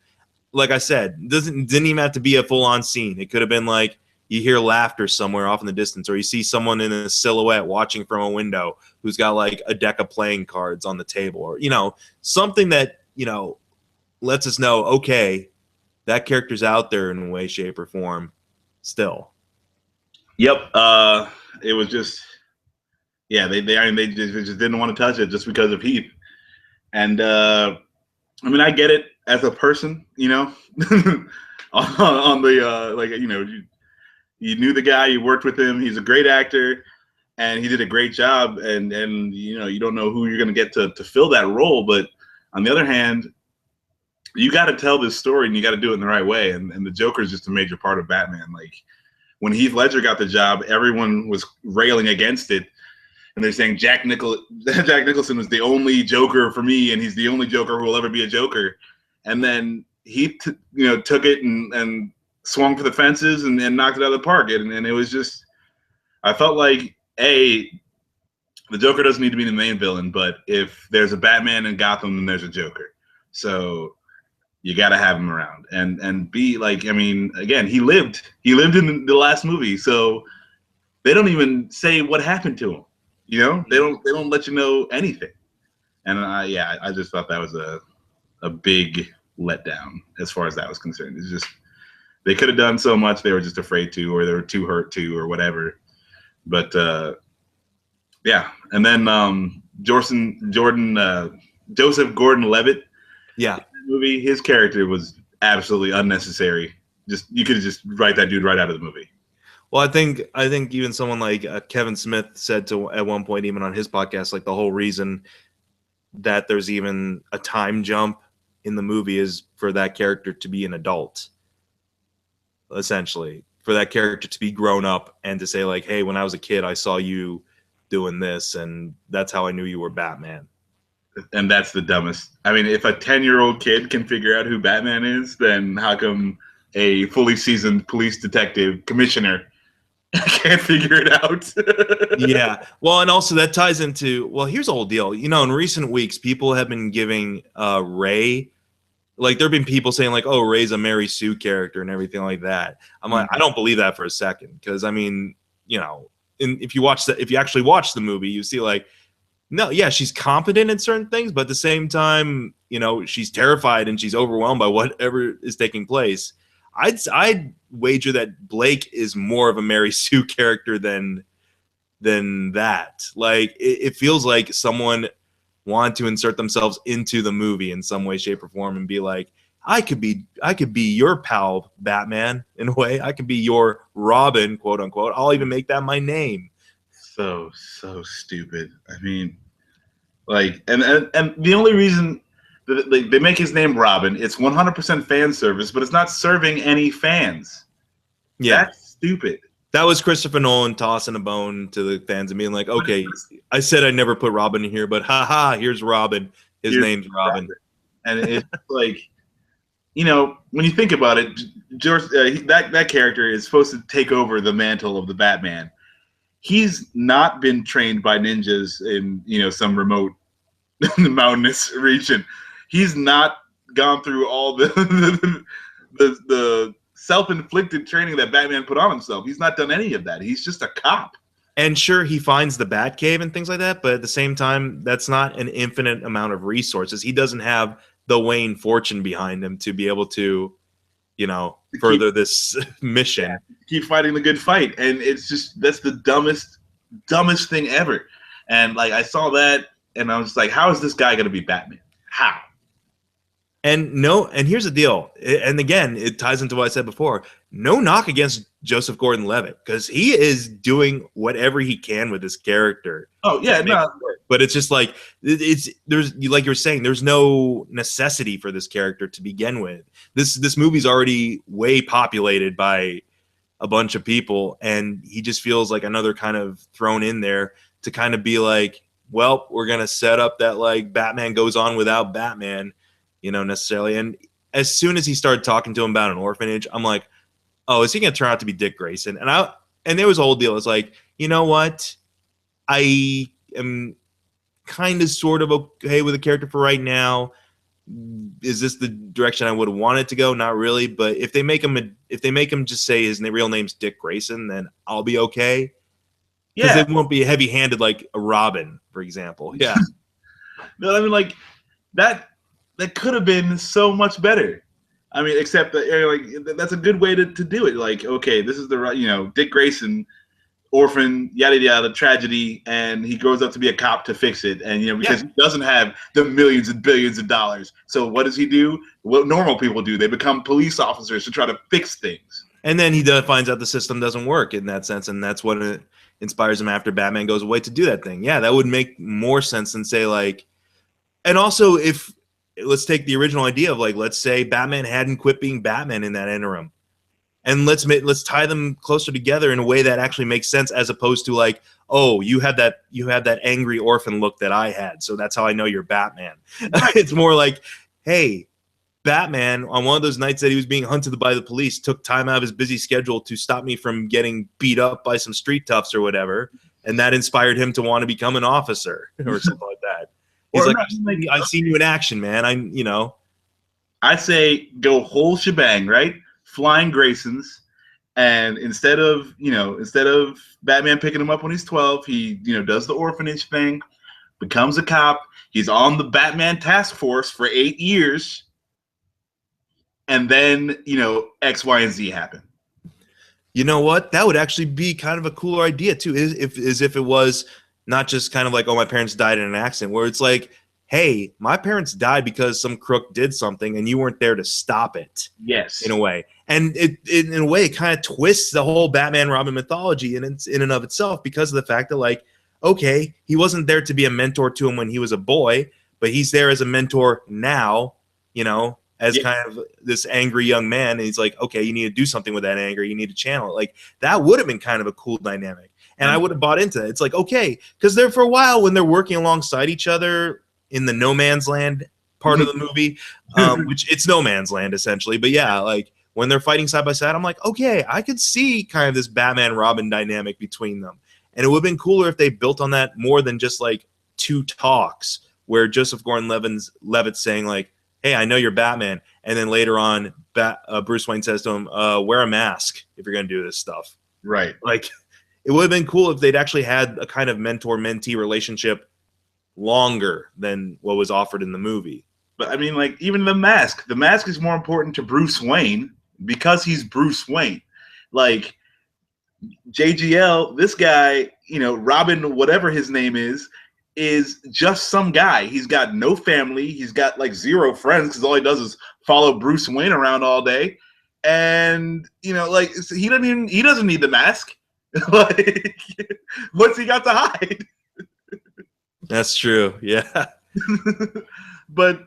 like I said, didn't even have to be a full-on scene. It could have been like you hear laughter somewhere off in the distance, or you see someone in a silhouette watching from a window who's got like a deck of playing cards on the table, or, something that, lets us know, okay, that character's out there in a way, shape, or form still. Yep. It was just, yeah, they just didn't want to touch it just because of Heath. And I mean, I get it as a person, on the you knew the guy, you worked with him, he's a great actor, and he did a great job. And you don't know who you're going to get to fill that role. But on the other hand, you got to tell this story, and you got to do it in the right way. And the Joker is just a major part of Batman. Like, when Heath Ledger got the job, everyone was railing against it, and they're saying Jack Nicholson was the only Joker for me, and he's the only Joker who will ever be a Joker. And then he took it and swung for the fences and knocked it out of the park. And it was just, I felt like, the Joker doesn't need to be the main villain, but if there's a Batman in Gotham, then there's a Joker. So you got to have him around, and be like, I mean, again, he lived in the last movie, so they don't even say what happened to him. They don't let you know anything. And I just thought that was a big letdown as far as that was concerned. It's just, they could have done so much, they were just afraid to, or they were too hurt to, or whatever. But yeah, and then Joseph Gordon-Levitt. Yeah. Movie, his character was absolutely unnecessary. You could just write that dude right out of the movie. Well, I think even someone like Kevin Smith said at one point, even on his podcast, like the whole reason that there's even a time jump in the movie is for that character to be an adult, essentially, for that character to be grown up and to say like, hey, when I was a kid, I saw you doing this, and that's how I knew you were Batman. And that's the dumbest. I mean, if a 10-year-old kid can figure out who Batman is, then how come a fully seasoned police detective commissioner can't figure it out? Yeah. Well, and also that ties into, well, here's the whole deal. In recent weeks, people have been giving Ray, like, there have been people saying like, oh, Ray's a Mary Sue character and everything like that. I'm like, I don't believe that for a second, because I mean, if you actually watch the movie, you see like, no, yeah, she's competent in certain things, but at the same time, she's terrified and she's overwhelmed by whatever is taking place. I'd wager that Blake is more of a Mary Sue character than that. Like, it feels like someone wanted to insert themselves into the movie in some way, shape, or form, and be like, I could be your pal, Batman, in a way. I could be your Robin, quote unquote. I'll even make that my name. So stupid. I mean, like, and the only reason they make his name Robin, it's 100% fan service, but it's not serving any fans. Yeah, that's stupid. That was Christopher Nolan tossing a bone to the fans and being like, okay, I said I'd never put Robin in here, but haha, here's Robin. Here's name's Robin. And it's like, when you think about it, George, that character is supposed to take over the mantle of the Batman. He's not been trained by ninjas in, some remote mountainous region. He's not gone through all the self-inflicted training that Batman put on himself. He's not done any of that. He's just a cop. And sure, he finds the Batcave and things like that, but at the same time, that's not an infinite amount of resources. He doesn't have the Wayne fortune behind him to be able to, further this mission. Yeah, keep fighting the good fight. And it's just, that's the dumbest thing ever. And like, I saw that and I was like, how is this guy going to be Batman? How? And here's the deal. And again, it ties into what I said before. No knock against Joseph Gordon-Levitt, because he is doing whatever he can with this character. Oh yeah, no. But it's just like, there's, like you were saying, there's no necessity for this character to begin with. This movie's already way populated by a bunch of people, and he just feels like another kind of thrown in there to kind of be like, well, we're gonna set up that like Batman goes on without Batman, necessarily. And as soon as he started talking to him about an orphanage, I'm like, oh, is he gonna turn out to be Dick Grayson? And there was a whole deal. It's like, you know what? I am kind of sort of okay with the character for right now. Is this the direction I would have wanted to go? Not really, but if they make him just say his real name's Dick Grayson, then I'll be okay. Because it won't be heavy-handed like a Robin, for example. Yeah. No, I mean, like that could have been so much better. I mean, except that like that's a good way to do it. Like, okay, this is the Dick Grayson, orphan, yada yada, tragedy, and he grows up to be a cop to fix it. And because he doesn't have the millions and billions of dollars, so what does he do? What normal people do? They become police officers to try to fix things. And then he finds out the system doesn't work in that sense, and that's what it inspires him after Batman goes away to do that thing. Yeah, that would make more sense than say like, and also if let's take the original idea of like, let's say Batman hadn't quit being Batman in that interim. And let's tie them closer together in a way that actually makes sense, as opposed to like, oh, you had that angry orphan look that I had, so that's how I know you're Batman. It's more like, hey, Batman, on one of those nights that he was being hunted by the police, took time out of his busy schedule to stop me from getting beat up by some street toughs or whatever, and that inspired him to want to become an officer or something like that. He's like, I've seen you in action, man. I say go whole shebang, right? Flying Graysons, and instead of Batman picking him up when he's 12, he does the orphanage thing, becomes a cop. He's on the Batman task force for 8 years, and then X, Y, and Z happen. You know what? That would actually be kind of a cooler idea too. If it was not just kind of like, oh, my parents died in an accident, where it's like, hey, my parents died because some crook did something and you weren't there to stop it. Yes. In a way. And in a way, it kind of twists the whole Batman Robin mythology in and of itself, because of the fact that, like, okay, he wasn't there to be a mentor to him when he was a boy, but he's there as a mentor now, as kind of this angry young man. And he's like, okay, you need to do something with that anger. You need to channel it. Like, that would have been kind of a cool dynamic. And I would have bought into it. It's like, okay, because there for a while when they're working alongside each other in the no man's land part of the movie, which it's no man's land essentially. But yeah, like when they're fighting side by side, I'm like, okay, I could see kind of this Batman Robin dynamic between them. And it would have been cooler if they built on that more than just like two talks where Joseph Gordon-Levitt's saying like, hey, I know you're Batman. And then later on, Bruce Wayne says to him, wear a mask if you're going to do this stuff. Right. Like, it would have been cool if they'd actually had a kind of mentor-mentee relationship longer than what was offered in the movie. But I mean, like, even the mask is more important to Bruce Wayne because he's Bruce Wayne. Like, JGL, this guy, Robin, whatever his name is just some guy. He's got no family. He's got like zero friends because all he does is follow Bruce Wayne around all day. And, like, he doesn't need the mask. Like, what's he got to hide? That's true. Yeah. but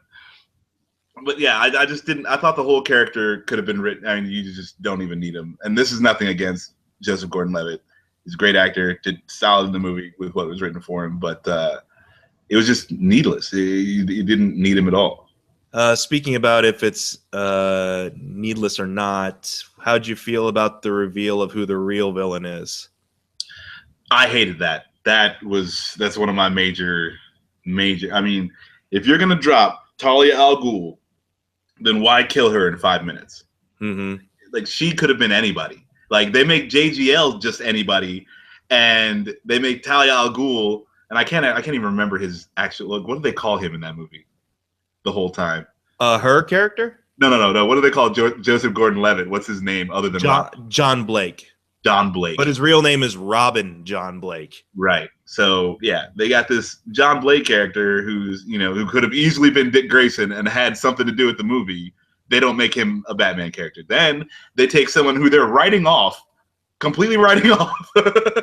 yeah, I just didn't. I thought the whole character could have been written. I mean, you just don't even need him. And this is nothing against Joseph Gordon-Levitt. He's a great actor. Did solid in the movie with what was written for him. But it was just needless. You didn't need him at all. Speaking about if it's needless or not, how'd you feel about the reveal of who the real villain is? I hated that. That's one of my major. I mean, if you're gonna drop Talia al Ghul, then why kill her in 5 minutes? Mm-hmm. Like, she could have been anybody. Like, they make JGL just anybody, and they make Talia al Ghul, and I can't even remember his actual look. What do they call him in that movie? The whole time. Her character? No. What do they call Joseph Gordon-Levitt? What's his name other than John Blake? John Blake. But his real name is Robin John Blake. Right. So, yeah, they got this John Blake character who's, who could have easily been Dick Grayson and had something to do with the movie. They don't make him a Batman character. Then they take someone who they're completely writing off.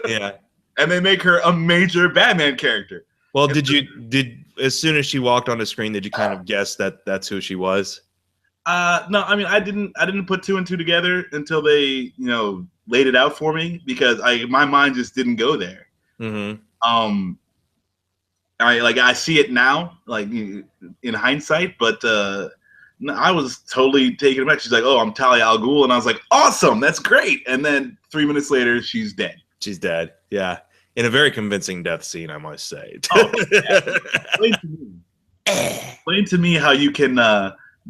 Yeah. And they make her a major Batman character. Well, as soon as she walked on the screen, did you kind of guess that that's who she was? No, I mean, I didn't put two and two together until they, laid it out for me, because my mind just didn't go there. Mm-hmm. I see it now, like in hindsight, but I was totally taken aback. She's like, "Oh, I'm Talia al Ghul," and I was like, "Awesome, that's great." And then 3 minutes later, she's dead. She's dead. Yeah, in a very convincing death scene, I must say. Oh, yeah. Explain to me how you can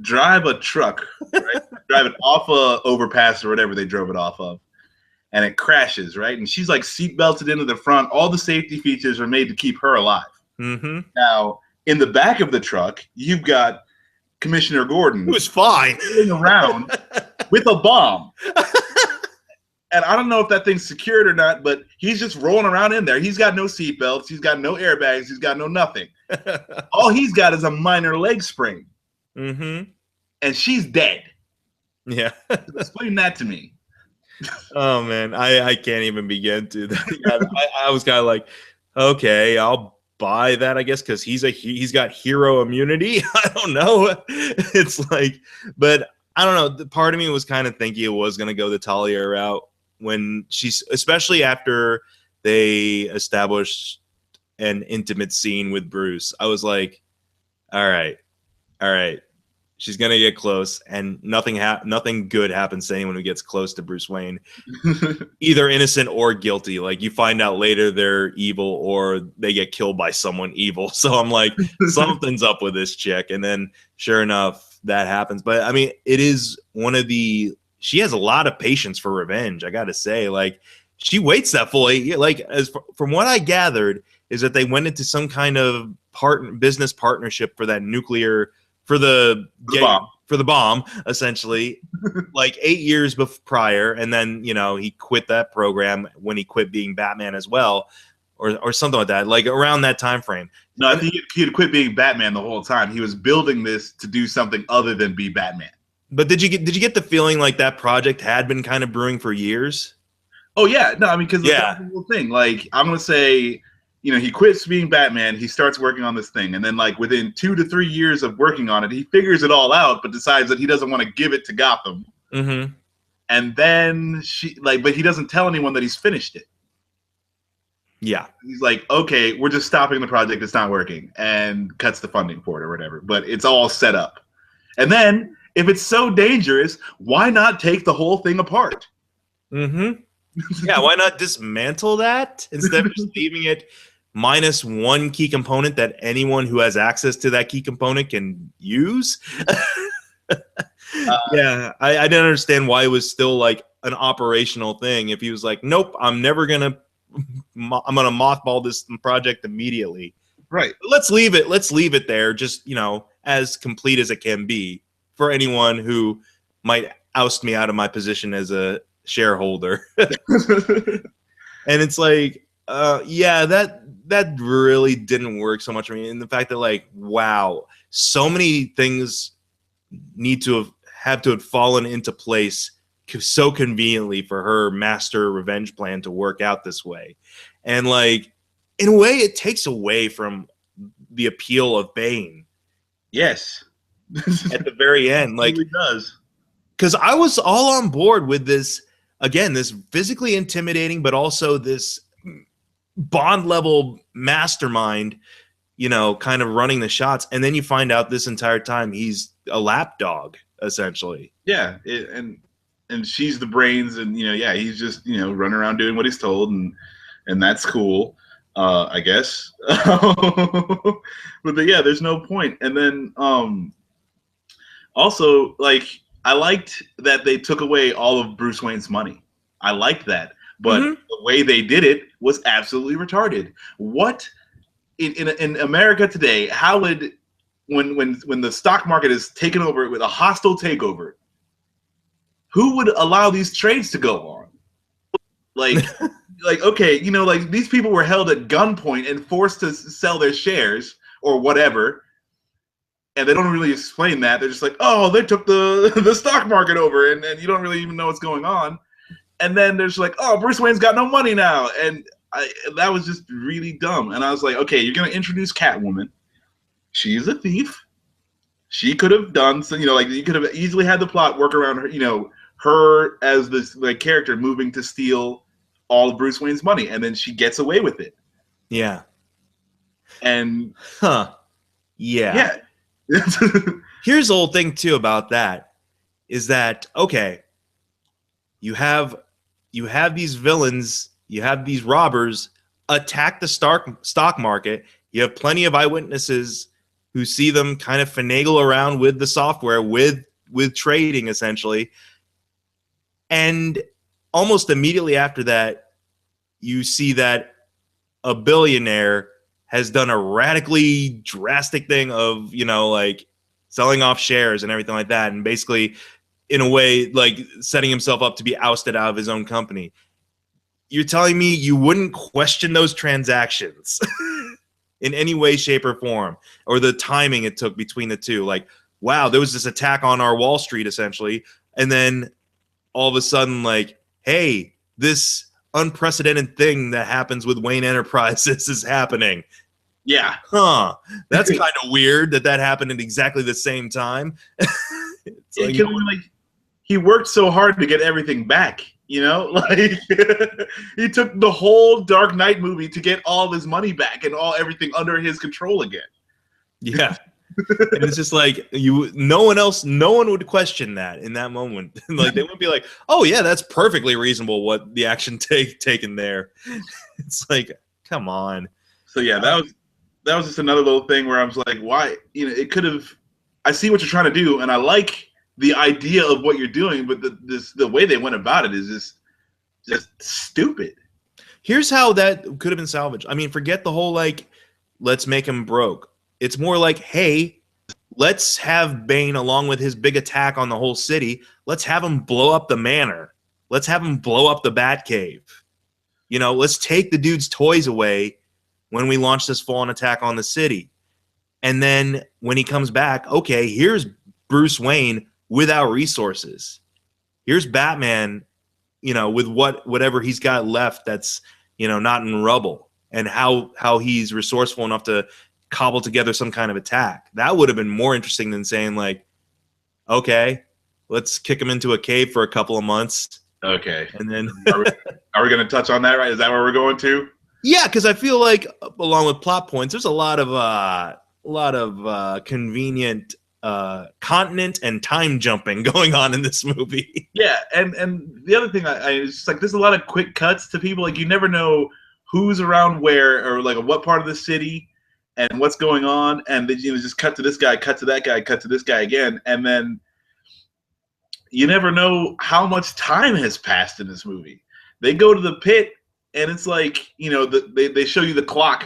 drive a truck, right? Drive it off a overpass or whatever they drove it off of, and it crashes, right? And she's like seat belted into the front. All the safety features are made to keep her alive. Mm-hmm. Now, in the back of the truck, you've got Commissioner Gordon, who was fine, rolling around with a bomb. And I don't know if that thing's secured or not, but he's just rolling around in there. He's got no seatbelts. He's got no airbags. He's got no nothing. All he's got is a minor leg sprain. Mm-hmm. And she's dead. Yeah. Explain that to me. Oh, man. I can't even begin to. I was kind of like, okay, I'll buy that, I guess, because he's got hero immunity. I don't know. It's like, but I don't know. The part of me was kind of thinking it was going to go the Talia route when she's, especially after they established an intimate scene with Bruce. I was like, all right. She's gonna get close, and nothing good happens to anyone who gets close to Bruce Wayne, either innocent or guilty. Like, you find out later they're evil, or they get killed by someone evil. So I'm like, something's up with this chick. And then, sure enough, that happens. But I mean, it is she has a lot of patience for revenge. I got to say, like, she waits that full 8 years. Like, from what I gathered, is that they went into some kind of business partnership for that nuclear. For the bomb, essentially, like 8 years prior, and then he quit that program when he quit being Batman as well, or something like that, like around that time frame. No, I think he had quit being Batman the whole time. He was building this to do something other than be Batman. But did you get the feeling like that project had been kind of brewing for years? Oh yeah, no, I mean, because that's the whole thing. Like, I'm gonna say, he quits being Batman, he starts working on this thing, and then like within 2 to 3 years of working on it, he figures it all out, but decides that he doesn't want to give it to Gotham. Mm-hmm. And then but he doesn't tell anyone that he's finished it. Yeah. He's like, okay, we're just stopping the project, it's not working, and cuts the funding for it or whatever, but it's all set up. And then, if it's so dangerous, why not take the whole thing apart? Mm-hmm. Yeah, why not dismantle that instead of just leaving it minus one key component that anyone who has access to that key component can use? Yeah, I didn't understand why it was still like an operational thing. If he was like, nope, I'm gonna mothball this project immediately. Right. Let's leave it there, just as complete as it can be for anyone who might oust me out of my position as a shareholder. And it's like, yeah, that really didn't work so much for me. And the fact that, like, wow, so many things need to have fallen into place so conveniently for her master revenge plan to work out this way. And like, in a way, it takes away from the appeal of Bane. Yes. At the very end, like, it really does. Because I was all on board with this, again, this physically intimidating, but also this Bond level mastermind, kind of running the shots. And then you find out this entire time he's a lapdog, essentially. Yeah. And she's the brains, and, he's just, running around doing what he's told, and that's cool, I guess. But yeah, there's no point. And then, also, like, I liked that they took away all of Bruce Wayne's money. I liked that. But the way they did it was absolutely retarded. What in America today, how would when the stock market is taken over with a hostile takeover, who would allow these trades to go on? Like okay, like, these people were held at gunpoint and forced to sell their shares or whatever. And they don't really explain that. They're just like, oh, they took the stock market over, and you don't really even know what's going on. And then there's like, oh, Bruce Wayne's got no money now. And that was just really dumb. And I was like, okay, you're going to introduce Catwoman. She's a thief. She could have done some, like, you could have easily had the plot work around her, her as this character moving to steal all of Bruce Wayne's money. And then she gets away with it. Yeah. And Huh. Yeah. Here's the whole thing too about that is that, okay, you have these villains, you have these robbers attack the stock market. You have plenty of eyewitnesses who see them kind of finagle around with the software, with trading essentially. And almost immediately after that, you see that a billionaire has done a radically drastic thing of, like selling off shares and everything like that. And basically, in a way, like setting himself up to be ousted out of his own company. You're telling me you wouldn't question those transactions in any way, shape, or form, or the timing it took between the two? Like, wow, there was this attack on our Wall Street, essentially. And then all of a sudden, like, hey, this unprecedented thing that happens with Wayne Enterprises is happening. Yeah. Huh. That's kind of weird that happened at exactly the same time. It's like, he worked so hard to get everything back, like he took the whole Dark Knight movie to get all of his money back and everything under his control again. Yeah. And it's just like no one would question that in that moment. Like they would be like, oh yeah, that's perfectly reasonable what the action taken there. It's like, come on. So yeah, that was just another little thing where I was like, why, it could have, I see what you're trying to do and I like the idea of what you're doing, but the way they went about it is just stupid. Here's how that could have been salvaged. I mean, forget the whole like, let's make him broke. It's more like, hey, let's have Bane, along with his big attack on the whole city, let's have him blow up the manor. Let's have him blow up the Batcave. Let's take the dude's toys away when we launch this full-on attack on the city. And then when he comes back, okay, here's Bruce Wayne without resources. Here's Batman, with whatever he's got left that's, not in rubble, and how he's resourceful enough to cobble together some kind of attack. That would have been more interesting than saying like, okay, let's kick him into a cave for a couple of months. Okay. And then are we going to touch on that, right? Is that where we're going to? Yeah, because I feel like along with plot points, there's a lot of convenient continent and time jumping going on in this movie. Yeah, and the other thing, I it's just like there's a lot of quick cuts to people. Like you never know who's around where or like what part of the city and what's going on, and they just cut to this guy, cut to that guy, cut to this guy again, and then you never know how much time has passed in this movie. They go to the pit, and it's like they show you the clock,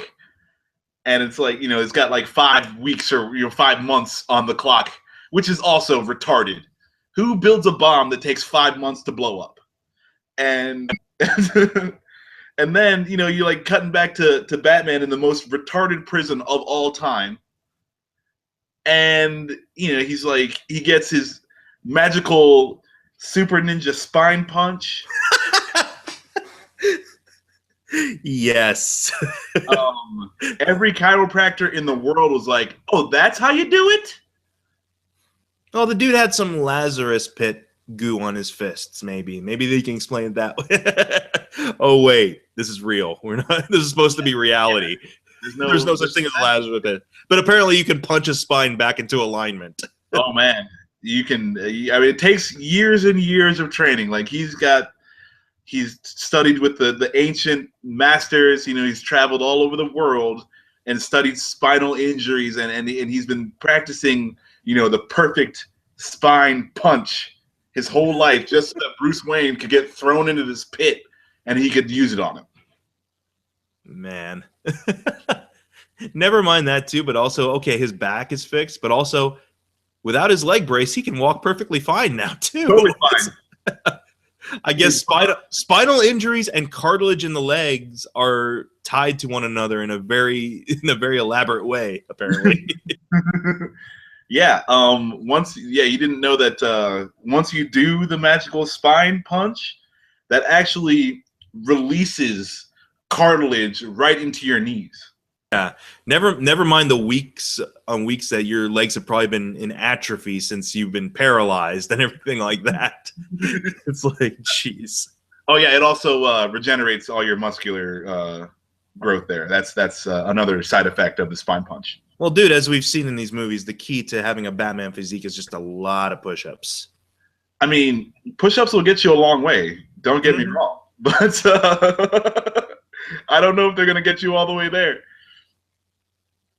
and it's like it's got like 5 weeks or 5 months on the clock, which is also retarded. Who builds a bomb that takes 5 months to blow up? And and then you're like cutting back to Batman in the most retarded prison of all time, and he's like he gets his magical super ninja spine punch. Yes. Every chiropractor in the world was like, oh, that's how you do it? Oh, the dude had some Lazarus pit goo on his fists, maybe. Maybe they can explain it that way. Oh, wait. This is real. This is supposed to be reality. Yeah. There's no such thing as a Lazarus pit. But apparently you can punch his spine back into alignment. Oh, man. You can. I mean, it takes years and years of training. Like, he's studied with the ancient masters. He's traveled all over the world and studied spinal injuries, and he's been practicing, the perfect spine punch his whole life, just so that Bruce Wayne could get thrown into this pit and he could use it on him. Man. Never mind that too, but also, okay, his back is fixed, but also without his leg brace, he can walk perfectly fine now too. Totally fine. I guess spinal injuries and cartilage in the legs are tied to one another in a very elaborate way, apparently. Yeah. You didn't know that once you do the magical spine punch, that actually releases cartilage right into your knees. Yeah. Never mind the weeks that your legs have probably been in atrophy since you've been paralyzed and everything like that. It's like, jeez. Oh yeah, it also regenerates all your muscular growth there. That's another side effect of the spine punch. Well, dude, as we've seen in these movies, the key to having a Batman physique is just a lot of push-ups. I mean, push-ups will get you a long way. Don't get me wrong, but I don't know if they're gonna get you all the way there.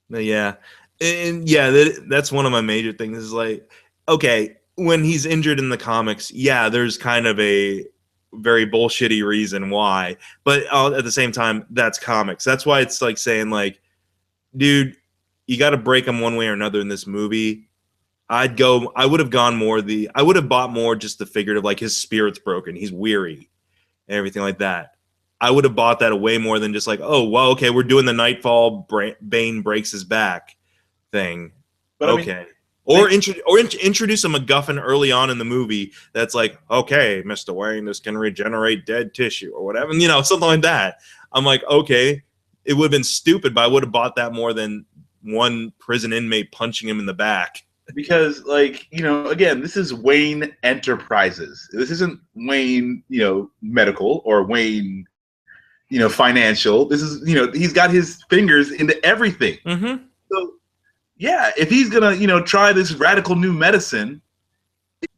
Yeah, and yeah, that's one of my major things. Is like, okay, when he's injured in the comics, yeah, there's kind of a very bullshitty reason why, but at the same time, that's comics. That's why it's like saying, like, dude, you got to break him one way or another in this movie. I would have gone more I would have bought more just the figurative, like his spirit's broken, he's weary, and everything like that. I would have bought that way more than just like, oh, well, okay, we're doing the Nightfall, Bane breaks his back thing. But okay. Or introduce a MacGuffin early on in the movie that's like, okay, Mr. Wayne, this can regenerate dead tissue or whatever, something like that. I'm like, okay, it would have been stupid, but I would have bought that more than one prison inmate punching him in the back. Because, like, again, this is Wayne Enterprises. This isn't Wayne, medical or Wayne, financial. This is, he's got his fingers into everything. Mm-hmm. So, yeah, if he's gonna, try this radical new medicine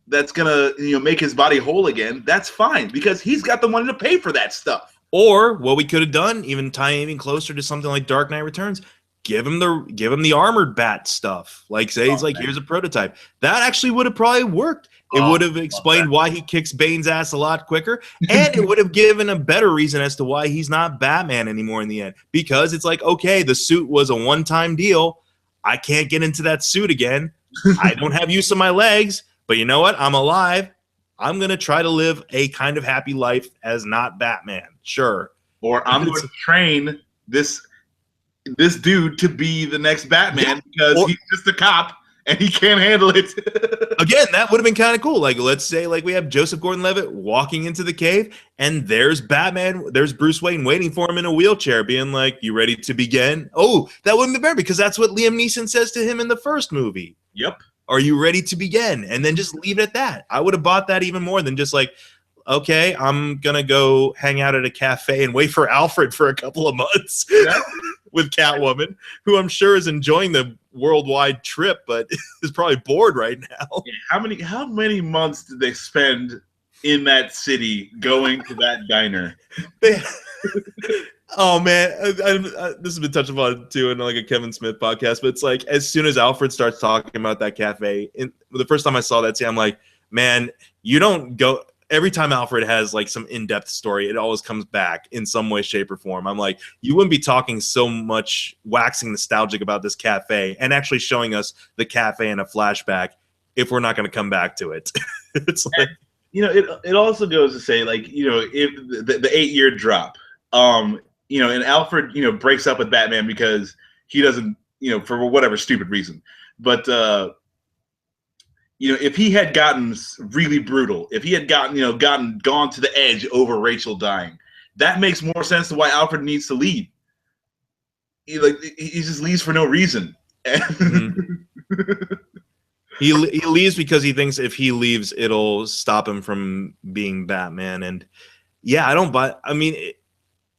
that's gonna, make his body whole again, that's fine because he's got the money to pay for that stuff. Or what we could have done, even tying even closer to something like Dark Knight Returns, give him the armored bat stuff. Like, say he's like, here's a prototype. That actually would have probably worked. It would have explained why he kicks Bane's ass a lot quicker, and it would have given a better reason as to why he's not Batman anymore in the end. Because it's like, okay, the suit was a one-time deal. I can't get into that suit again. I don't have use of my legs, but you know what? I'm alive. I'm going to try to live a kind of happy life as not Batman. Sure. Or I'm going to train this dude to be the next Batman because he's just a cop and he can't handle it. Again, that would have been kind of cool. Like, let's say like we have Joseph Gordon-Levitt walking into the cave and there's Batman, there's Bruce Wayne waiting for him in a wheelchair being like, you ready to begin? Oh, that wouldn't be bad because that's what Liam Neeson says to him in the first movie. Yep. Are you ready to begin? And then just leave it at that. I would have bought that even more than just like, okay, I'm going to go hang out at a cafe and wait for Alfred for a couple of months with Catwoman, who I'm sure is enjoying the worldwide trip, but is probably bored right now. Yeah, how many months did they spend in that city going to that diner? Oh, man. This has been touched upon, too, in like a Kevin Smith podcast, but it's like as soon as Alfred starts talking about that cafe, the first time I saw that scene, I'm like, man, you don't go... Every time Alfred has like some in-depth story, it always comes back in some way, shape, or form. I'm like, you wouldn't be talking so much, waxing nostalgic about this cafe and actually showing us the cafe in a flashback if we're not going to come back to it. It's like, it also goes to say, like, if the 8-year drop, and Alfred, breaks up with Batman because he doesn't, for whatever stupid reason, but if he had gotten really brutal, if he had gone to the edge over Rachel dying, that makes more sense to why Alfred needs to leave. He just leaves for no reason. Mm-hmm. He leaves because he thinks if he leaves, it'll stop him from being Batman. And yeah, I don't buy. I mean,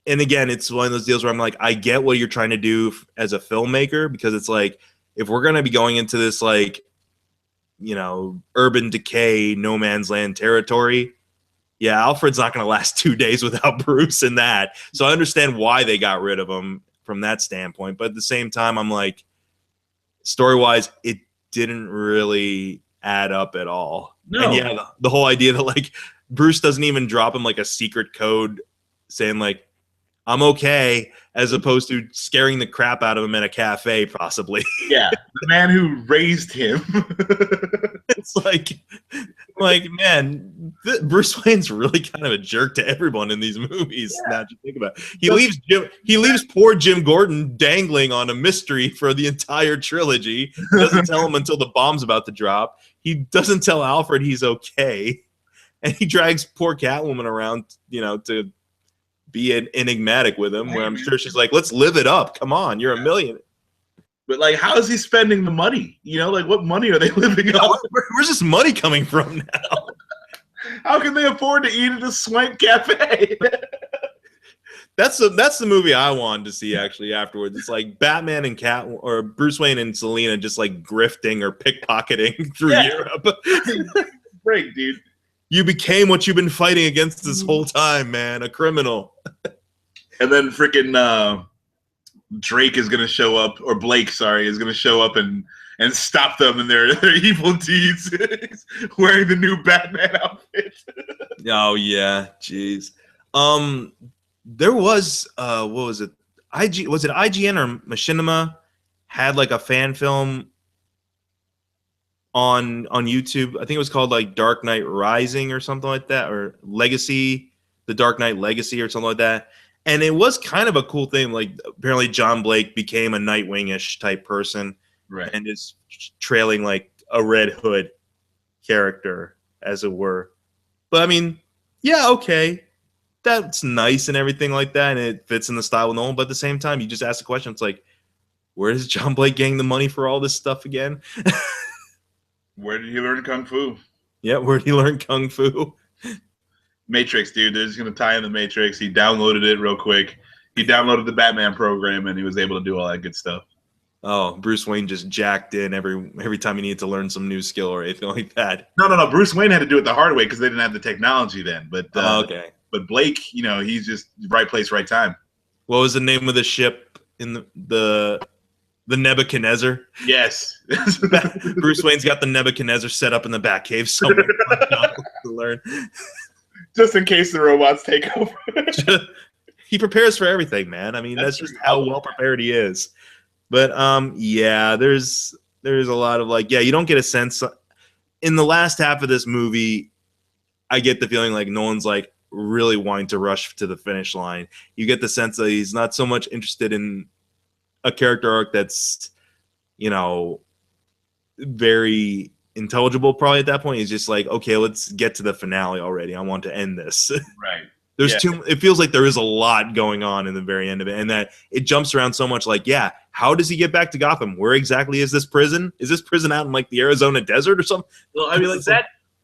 and again, it's one of those deals where I'm like, I get what you're trying to do as a filmmaker, because it's like, if we're gonna be going into this like, urban decay, no man's land territory. Yeah, Alfred's not going to last 2 days without Bruce in that. So I understand why they got rid of him from that standpoint. But at the same time, I'm like, story-wise, it didn't really add up at all. No. And yeah, the whole idea that like Bruce doesn't even drop him like a secret code saying like, I'm okay, as opposed to scaring the crap out of him in a cafe, possibly. Yeah, the man who raised him. It's like, man, Bruce Wayne's really kind of a jerk to everyone in these movies. Yeah. Now that you think about it. He leaves poor Jim Gordon dangling on a mystery for the entire trilogy. Doesn't tell him until the bomb's about to drop. He doesn't tell Alfred he's okay, and he drags poor Catwoman around, to be enigmatic with him, where I'm sure she's like, let's live it up. Come on, you're a millionaire. But like, how is he spending the money? What money are they living on? Where's this money coming from now? How can they afford to eat at a swank cafe? That's the movie I wanted to see actually afterwards. It's like Batman and or Bruce Wayne and Selina just like grifting or pickpocketing through Europe. Break, dude. You became what you've been fighting against this whole time, man. A criminal. And then freaking Drake is gonna show up, or Blake, sorry, is gonna show up and stop them in their evil deeds, wearing the new Batman outfit. Oh yeah, jeez. There was what was it? IGN or Machinima had like a fan film on YouTube. I think it was called like Dark Knight Rising or something like that, or Legacy, the Dark Knight Legacy or something like that. And it was kind of a cool thing. Like apparently John Blake became a Nightwing-ish type person, right? And is trailing like a Red Hood character, as it were. But I mean, yeah, okay, that's nice and everything like that, and it fits in the style of Nolan. But at the same time, you just ask the question. It's like, where is John Blake getting the money for all this stuff again? Where did he learn Kung Fu? Yeah, where did he learn Kung Fu? Matrix, dude. They're just going to tie in the Matrix. He downloaded it real quick. He downloaded the Batman program, and he was able to do all that good stuff. Oh, Bruce Wayne just jacked in every time he needed to learn some new skill or anything like that. No. Bruce Wayne had to do it the hard way because they didn't have the technology then. But okay. But Blake, he's just right place, right time. What was the name of the ship in the Nebuchadnezzar? Yes. Bruce Wayne's got the Nebuchadnezzar set up in the Batcave somewhere to learn. Just in case the robots take over. He prepares for everything, man. I mean, that's just how well prepared he is. But yeah, there's a lot of like, yeah, you don't get a sense in the last half of this movie. I get the feeling like Nolan's like really wanting to rush to the finish line. You get the sense that he's not so much interested in a character arc that's, very intelligible probably at that point. He's just like, okay, let's get to the finale already. I want to end this. Right. There's it feels like there is a lot going on in the very end of it, and that it jumps around so much. Like, yeah, how does he get back to Gotham? Where exactly is this prison? Is this prison out in like the Arizona desert or something? Well, I mean, like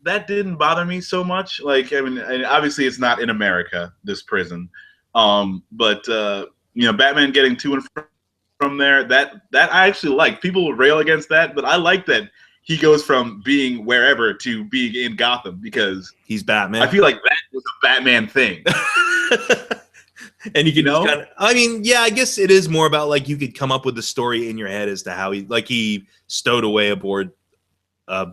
that didn't bother me so much. Like, I mean, obviously it's not in America, this prison. But Batman getting to and from there, that I actually like. People rail against that, but I like that he goes from being wherever to being in Gotham because he's Batman. I feel like that was a Batman thing. And you can I mean, yeah, I guess it is more about like you could come up with the story in your head as to how he stowed away aboard a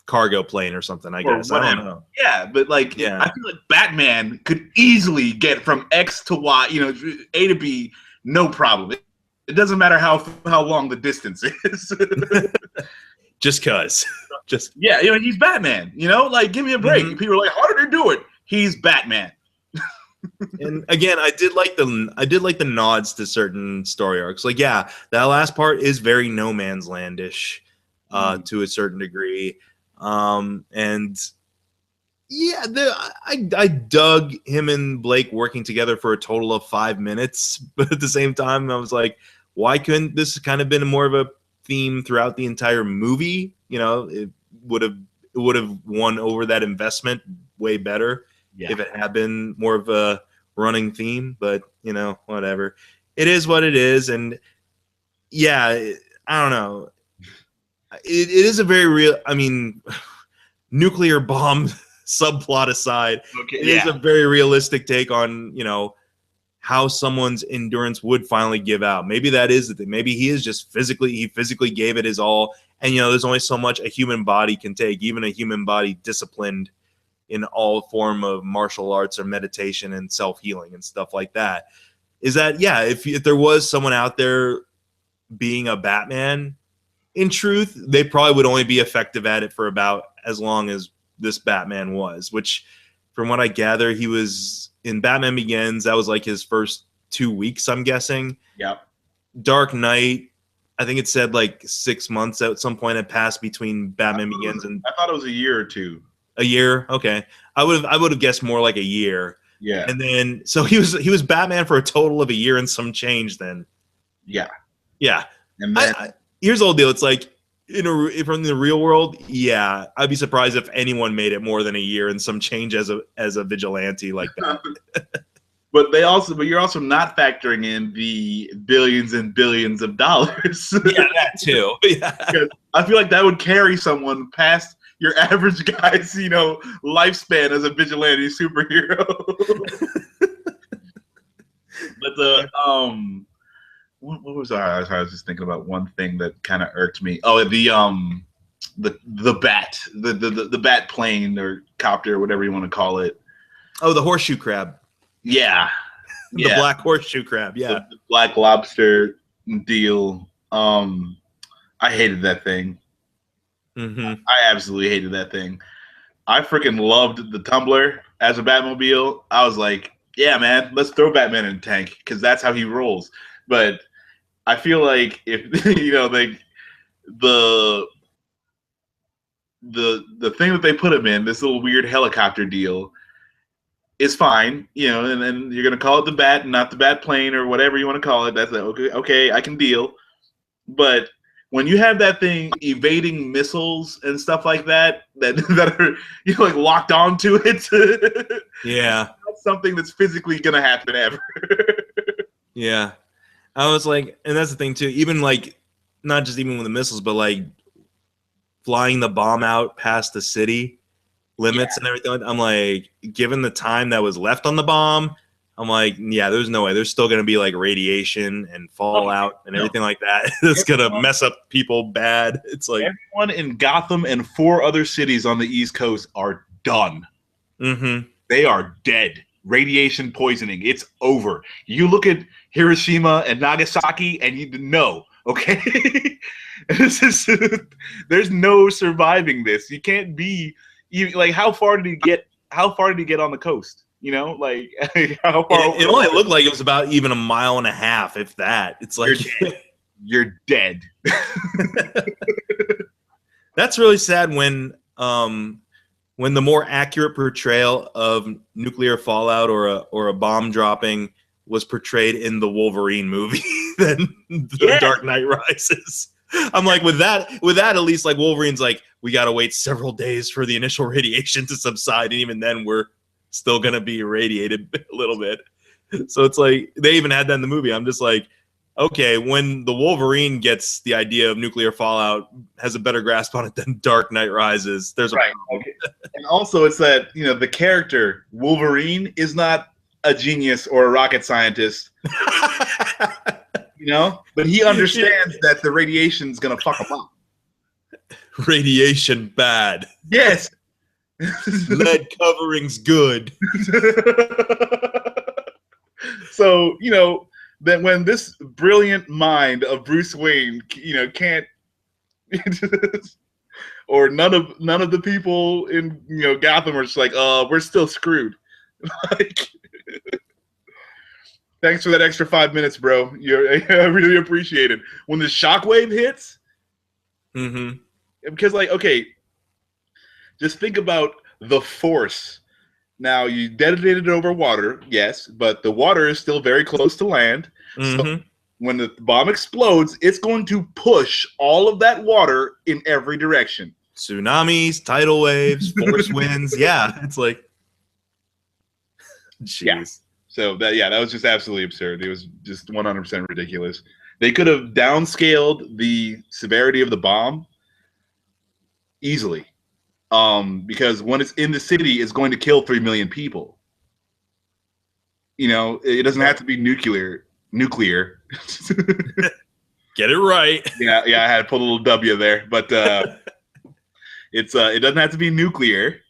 cargo plane or something, I guess. I don't know. Yeah, but I feel like Batman could easily get from X to Y, A to B, no problem. It doesn't matter how long the distance is. Just cause. He's Batman. Give me a break. Mm-hmm. People are like, how did he do it? He's Batman. And again, I did like the nods to certain story arcs. Like, yeah, that last part is very No Man's Landish, to a certain degree. And yeah, I dug him and Blake working together for a total of 5 minutes, but at the same time, I was like, why couldn't this kind of been more of a theme throughout the entire movie? It would have won over that investment way better if it had been more of a running theme. But whatever, it is what it is. And yeah, I don't know. It is a very real. I mean, nuclear bomb subplot aside, it is a very realistic take on how someone's endurance would finally give out. Maybe that is the thing. Maybe he is just physically gave it his all. And, there's only so much a human body can take, even a human body disciplined in all form of martial arts or meditation and self-healing and stuff like that. Is that, yeah, if there was someone out there being a Batman, in truth, they probably would only be effective at it for about as long as this Batman was, which from what I gather, he was in Batman Begins. That was like his first 2 weeks, I'm guessing. Yep. Dark Knight, I think it said like 6 months at some point had passed between Batman Begins and. I thought it was a year or two. A year, okay. I would have guessed more like a year. Yeah. And then so he was Batman for a total of a year and some change. Then. Yeah. Yeah. And then here's the whole deal. It's like from the real world, yeah, I'd be surprised if anyone made it more than a year and some change as a vigilante like that. But you're also not factoring in the billions and billions of dollars. Yeah, that too. Yeah. Because I feel like that would carry someone past your average guy's, lifespan as a vigilante superhero. But what was I was just thinking about one thing that kind of irked me. Oh, the bat, the bat plane or copter, or whatever you want to call it. Oh, the horseshoe crab. Yeah. The black horseshoe crab. Yeah. The black lobster deal. I hated that thing. Mm-hmm. I absolutely hated that thing. I freaking loved the Tumbler as a Batmobile. I was like, yeah, man, let's throw Batman in a tank because that's how he rolls. But I feel like if like the thing that they put him in, this little weird helicopter deal, is fine, and then you're gonna call it the Bat and not the Bat plane or whatever you want to call it. That's like, okay, I can deal. But when you have that thing evading missiles and stuff like that are like locked onto it, yeah, that's something that's physically gonna happen ever. Yeah, I was like, and that's the thing too. Even like, not just even with the missiles, but like flying the bomb out past the city limits and everything. I'm like, given the time that was left on the bomb, I'm like, yeah, there's no way. There's still going to be like radiation and fallout and everything like that. It's going to mess up people bad. It's like everyone in Gotham and 4 other cities on the East Coast are done. Mm-hmm. They are dead. Radiation poisoning. It's over. You look at Hiroshima and Nagasaki and you know, okay? There's no surviving this. You can't be like, how far did he get on the coast? Like how far? It only looked like it was about even 1.5 miles, if that. It's like you're dead. That's really sad when the more accurate portrayal of nuclear fallout or a bomb dropping was portrayed in the Wolverine movie than the Dark Knight Rises. I'm like, with that, at least like Wolverine's like, we got to wait several days for the initial radiation to subside. And even then we're still going to be irradiated a little bit. So it's like, they even had that in the movie. I'm just like, okay, when the Wolverine gets the idea of nuclear fallout, has a better grasp on it than Dark Knight Rises, there's a problem. Okay. And also it's that, the character Wolverine is not a genius or a rocket scientist. But he understands that the radiation's gonna fuck him up. Radiation bad. Yes. Lead covering's good. So, that when this brilliant mind of Bruce Wayne, can't or none of the people in Gotham are just like, we're still screwed. Like, thanks for that extra 5 minutes, bro. I really appreciate it. When the shockwave hits, because like, okay, just think about the force. Now you detonated it over water, yes, but the water is still very close to land. So when the bomb explodes, it's going to push all of that water in every direction. Tsunamis, tidal waves, force winds. Yeah, it's like, jeez. Yeah. So that was just absolutely absurd. It was just 100% ridiculous. They could have downscaled the severity of the bomb easily, because when it's in the city, it's going to kill 3 million people. It doesn't have to be nuclear. Get it right. Yeah, I had to put a little W there, but it doesn't have to be nuclear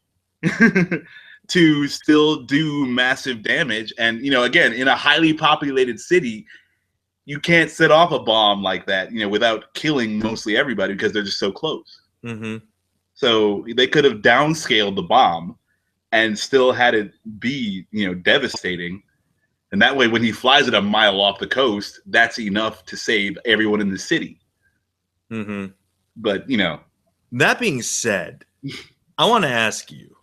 to still do massive damage. And again, in a highly populated city, you can't set off a bomb like that, without killing mostly everybody because they're just so close. So they could have downscaled the bomb and still had it be, devastating. And that way, when he flies it 1 mile off the coast, that's enough to save everyone in the city. But, That being said, I want to ask you,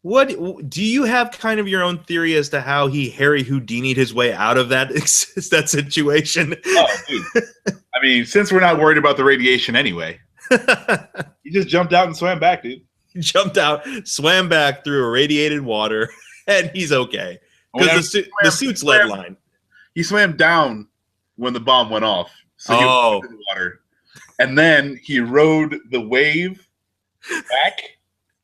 what do you have kind of your own theory as to how he Harry Houdini'd his way out of that situation? Oh, dude. I mean, since we're not worried about the radiation anyway, he just jumped out and swam back, dude. He jumped out, swam back through irradiated water, and he's okay. because the suit's lead line. He swam down when the bomb went off, so he was in the water, and then he rode the wave back.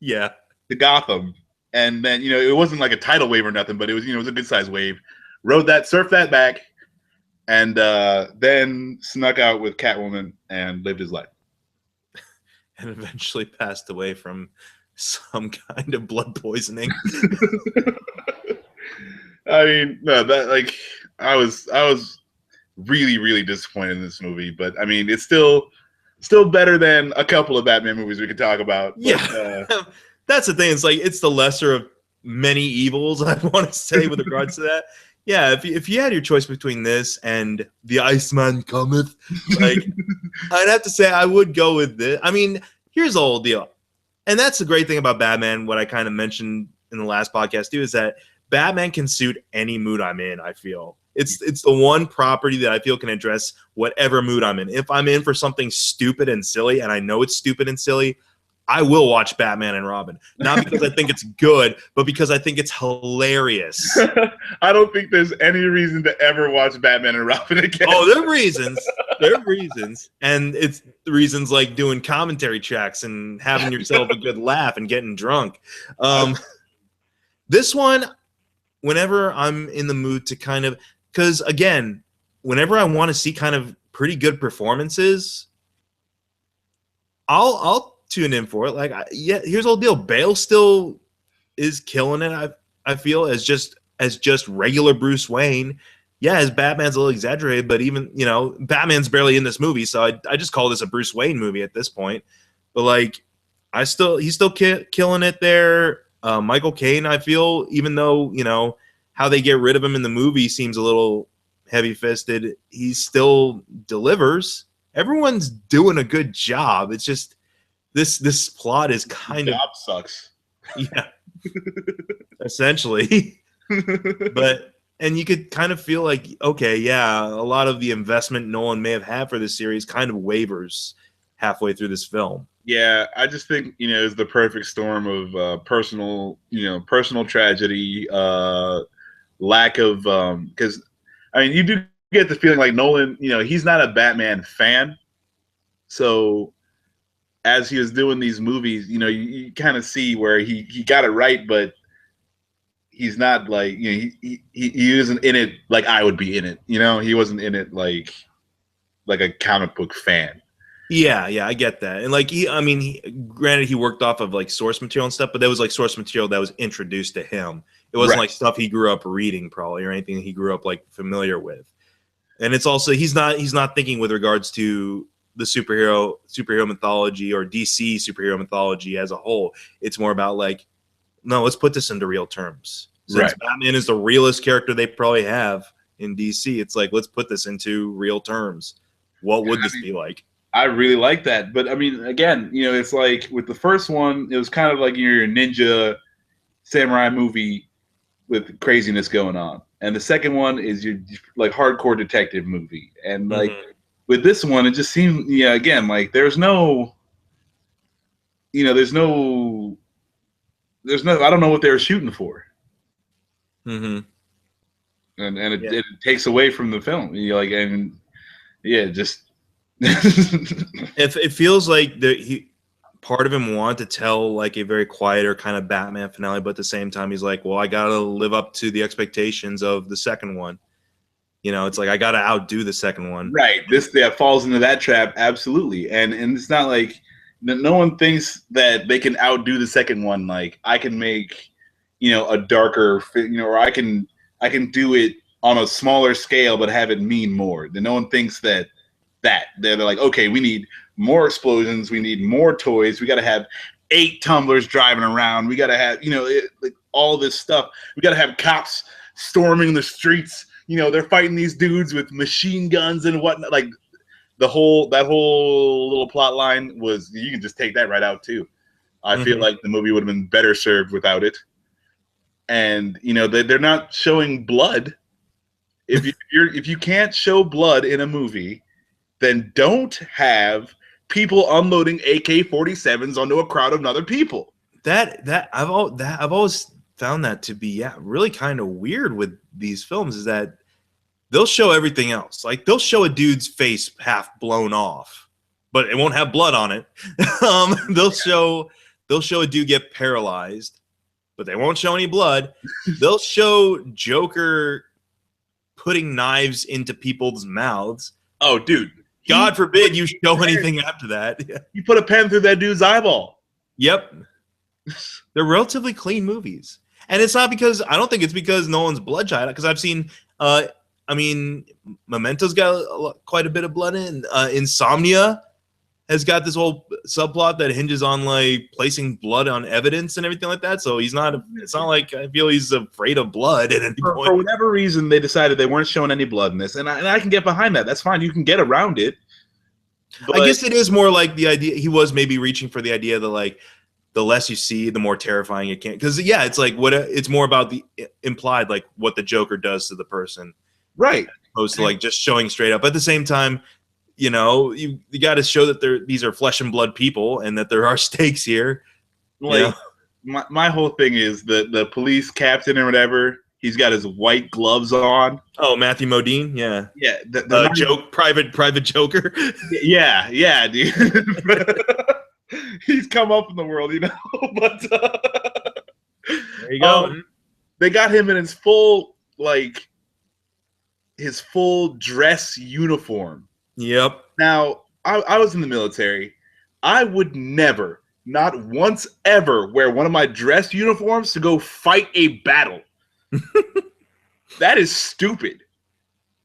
Yeah. To Gotham, and then it wasn't like a tidal wave or nothing, but it was it was a good sized wave. Rode that, surfed that back, and then snuck out with Catwoman and lived his life. And eventually passed away from some kind of blood poisoning. I mean, no, that I was really, really disappointed in this movie, but I mean, it's still better than a couple of Batman movies we could talk about. Yeah. But, that's the thing. It's like it's the lesser of many evils, I want to say, with regards to that. Yeah, if you had your choice between this and The Iceman Cometh, I'd have to say I would go with this. I mean, here's the whole deal. And that's the great thing about Batman, what I kind of mentioned in the last podcast too, is that Batman can suit any mood I'm in, I feel. It's the one property that I feel can address whatever mood I'm in. If I'm in for something stupid and silly, and I know it's stupid and silly, I will watch Batman and Robin. Not because I think it's good, but because I think it's hilarious. I don't think there's any reason to ever watch Batman and Robin again. Oh, there are reasons. There are reasons. And it's reasons like doing commentary tracks and having yourself a good laugh and getting drunk. This one, whenever I'm in the mood to kind of, because again, whenever I want to see kind of pretty good performances, I'll tune in for it. Like, here's the whole deal. Bale still is killing it. I feel as just regular Bruce Wayne. Yeah, his Batman's a little exaggerated, but even Batman's barely in this movie, so I just call this a Bruce Wayne movie at this point. But like, he's still killing it there. Michael Caine, I feel, even though how they get rid of him in the movie seems a little heavy-fisted, he still delivers. Everyone's doing a good job. It's just this plot is kind of sucks. Yeah, essentially. And you could kind of feel like, okay, yeah, a lot of the investment Nolan may have had for this series kind of wavers halfway through this film. Yeah, I just think it's the perfect storm of personal tragedy, lack of because I mean, you do get the feeling like Nolan, he's not a Batman fan, so as he was doing these movies, you kind of see where he got it right, but he's not like he isn't in it like I would be in it. He wasn't in it like a comic book fan. Yeah, I get that. And granted, he worked off of like source material and stuff, but that was like source material that was introduced to him. It wasn't like stuff he grew up reading probably or anything he grew up like familiar with. And it's also he's not thinking with regards to the superhero mythology or DC superhero mythology as a whole. It's more about like, no, let's put this into real terms. Since Batman is the realest character they probably have in DC, it's like, let's put this into real terms. What would this be like? I really like that. But I mean, again, it's like with the first one, it was kind of like your ninja samurai movie with craziness going on. And the second one is your like hardcore detective movie. And like with this one, it just seems, again, like there's no, I don't know what they were shooting for. Mm-hmm. And it takes away from the film. Just it feels like part of him wanted to tell like a very quieter kind of Batman finale, but at the same time he's like, well, I gotta live up to the expectations of the second one. It's like I gotta outdo the second one. Right. That falls into that trap, absolutely. And it's not like no one thinks that they can outdo the second one. Like I can make a darker, or I can do it on a smaller scale, but have it mean more. Then no one thinks that they're like, okay, we need more explosions, we need more toys, we got to have 8 tumblers driving around, we got to have like all this stuff, we got to have cops storming the streets, they're fighting these dudes with machine guns and whatnot. Like that whole little plot line was, you can just take that right out too. I feel like the movie would have been better served without it. And they're not showing blood. If you can't show blood in a movie, then don't have people unloading AK-47s onto a crowd of other people. I've always found that to be really kind of weird with these films is that they'll show everything else. Like they'll show a dude's face half blown off, but it won't have blood on it. They'll show a dude get paralyzed, but they won't show any blood. They'll show Joker putting knives into people's mouths. Oh, dude. God forbid you show anything after that. You put a pen through that dude's eyeball. Yep. They're relatively clean movies. And it's not because, I don't think it's because Nolan's bloodshot, because I've seen, Memento's got quite a bit of blood in. Insomnia has got this whole subplot that hinges on like placing blood on evidence and everything like that. So it's not like I feel he's afraid of blood at any point. For whatever reason, they decided they weren't showing any blood in this. And I can get behind that. That's fine. You can get around it. But I guess it is more like the idea. He was maybe reaching for the idea that like the less you see, the more terrifying it can. Because it's like it's more about the implied, like what the Joker does to the person, right? As opposed to like just showing straight up. At the same time, you got to show that these are flesh and blood people and that there are stakes here. Like my whole thing is the police captain or whatever. He's got his white gloves on. Oh, Matthew Modine, yeah. Private Joker. Yeah, dude. He's come up in the world, But there you go. They got him in his full dress uniform. Yep. Now, I was in the military. I would never, not once ever, wear one of my dress uniforms to go fight a battle. That is stupid.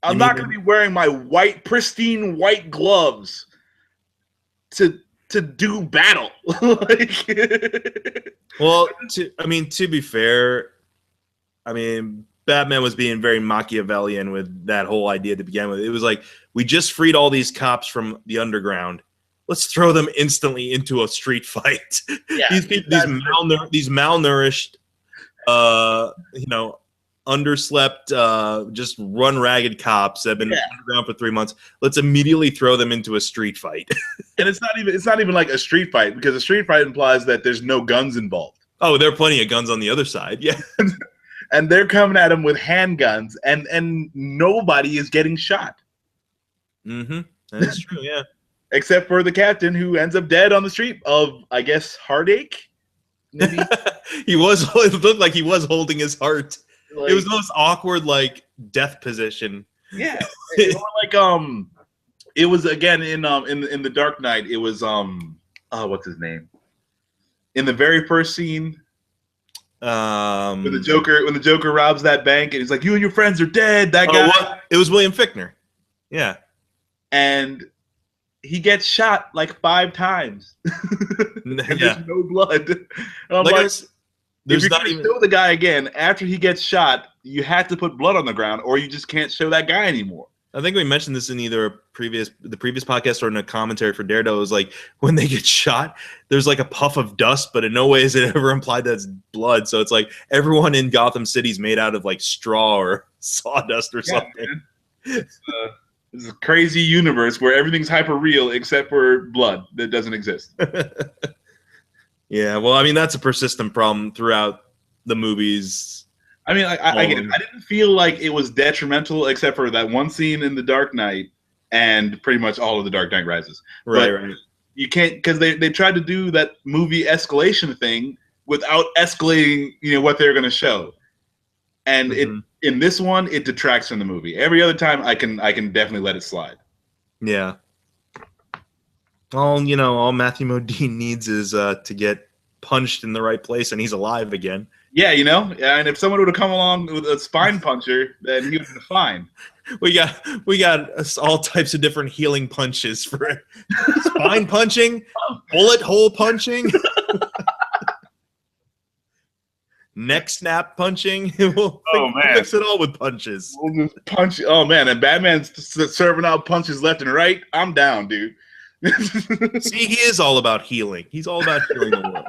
I'm not going to be wearing my pristine white gloves to do battle. Well, to be fair, Batman was being very Machiavellian with that whole idea to begin with. It was like, we just freed all these cops from the underground. Let's throw them instantly into a street fight. Yeah, these malnourished, underslept, just run ragged cops that have been underground for 3 months. Let's immediately throw them into a street fight. And it's not even like a street fight, because a street fight implies that there's no guns involved. Oh, there are plenty of guns on the other side. Yeah. And they're coming at him with handguns, and nobody is getting shot. Mm-hmm. That's true, yeah. Except for the captain, who ends up dead on the street of, I guess, heartache. Maybe. It looked like he was holding his heart. It was the most awkward, death position. Yeah. It was again in the Dark Knight. It was what's his name? In the very first scene, when the Joker robs that bank, and he's like, "You and your friends are dead." That guy. Well, it was William Fichtner. Yeah. And he gets shot 5 times. And there's no blood. And I'm if you're going to show the guy again after he gets shot, you have to put blood on the ground, or you just can't show that guy anymore. I think we mentioned this in either the previous podcast or in a commentary for Daredevil. It was like, when they get shot, there's a puff of dust, but in no way is it ever implied that it's blood. So it's like everyone in Gotham City is made out of straw or sawdust or something. It's a crazy universe where everything's hyper real except for blood that doesn't exist. Yeah, well, that's a persistent problem throughout the movies. I didn't feel like it was detrimental except for that one scene in The Dark Knight and pretty much all of The Dark Knight Rises. Right. You can't, because they tried to do that movie escalation thing without escalating, what they're going to show. And in this one, it detracts from the movie. Every other time, I can definitely let it slide. Yeah. All Matthew Modine needs is to get punched in the right place, and he's alive again. Yeah, and if someone would have come along with a spine puncher, then he would have been fine. We got all types of different healing punches for spine punching, bullet hole punching, neck snap punching. We'll fix it all with punches. We'll just punch. Oh man, and Batman's serving out punches left and right. I'm down, dude. See, he is all about healing. He's all about healing the world.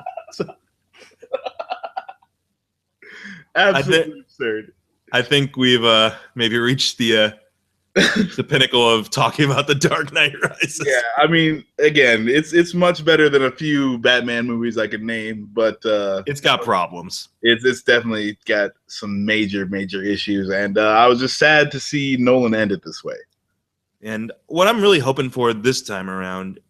Absolutely absurd. I think we've maybe reached the the pinnacle of talking about the Dark Knight Rises. Yeah, I mean, again, it's much better than a few Batman movies I could name, but it's got problems. It's definitely got some major issues, and I was just sad to see Nolan end it this way. And what I'm really hoping for this time around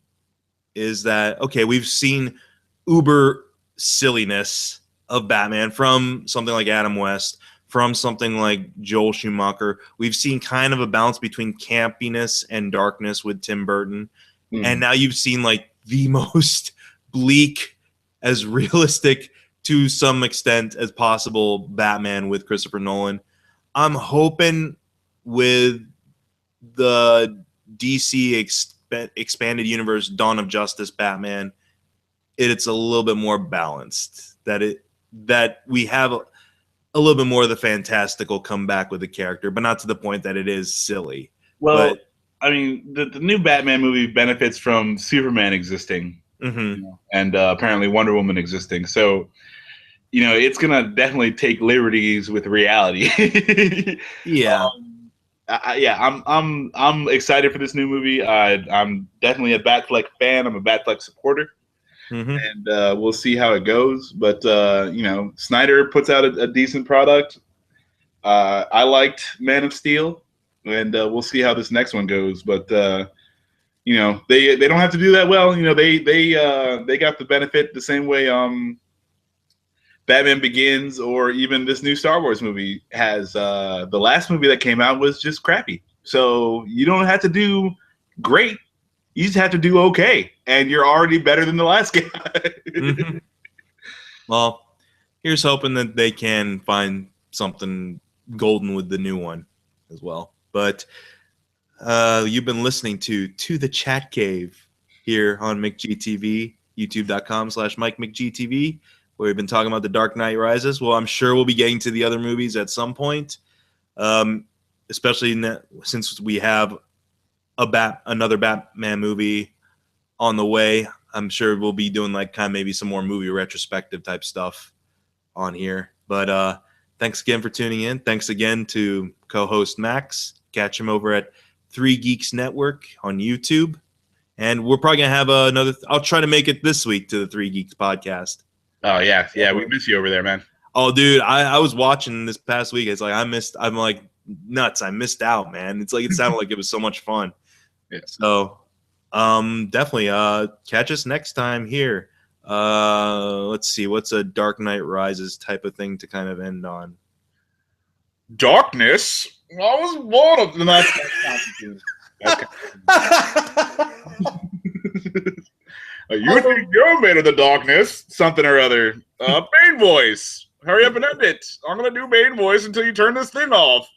is that, okay, we've seen uber silliness of Batman from something like Adam West, from something like Joel Schumacher. We've seen kind of a balance between campiness and darkness with Tim Burton. And now you've seen like the most bleak, as realistic to some extent as possible Batman with Christopher Nolan. I'm hoping with the DC expanded universe Dawn of Justice Batman, it's a little bit more balanced, that we have a little bit more of the fantastical come back with the character, but not to the point that it is silly. Well, but, I mean, the new Batman movie benefits from Superman existing, and apparently Wonder Woman existing. So, it's gonna definitely take liberties with reality. Yeah. I'm excited for this new movie. I'm definitely a Batfleck fan. I'm a Batfleck supporter. And we'll see how it goes. But Snyder puts out a decent product. I liked Man of Steel, and we'll see how this next one goes. But they don't have to do that well. They got the benefit the same way Batman Begins or even this new Star Wars movie has. The last movie that came out was just crappy. So you don't have to do great. You just have to do okay, and you're already better than the last guy. Well, here's hoping that they can find something golden with the new one as well. But you've been listening to the Chat Cave here on McGTV, youtube.com/MikeMcGTV, where we've been talking about the Dark Knight Rises. Well, I'm sure we'll be getting to the other movies at some point, especially since we have another Batman movie on the way. I'm sure we'll be doing like kind of maybe some more movie retrospective type stuff on here. But thanks again for tuning in. Thanks again to co-host Max. Catch him over at 3 Geeks Network on YouTube. And we're probably going to have I'll try to make it this week to the 3 Geeks podcast. Oh, yeah. Yeah, we miss you over there, man. Oh, dude, I was watching this past week. It's like I'm like nuts. I missed out, man. It's like it sounded like it was so much fun. Yeah. So definitely catch us next time here. Let's see, what's a Dark Knight Rises type of thing to kind of end on? Darkness? I was born of You think you're made of the darkness? Something or other. Bane voice. Hurry up and end it. I'm gonna do Bane voice until you turn this thing off.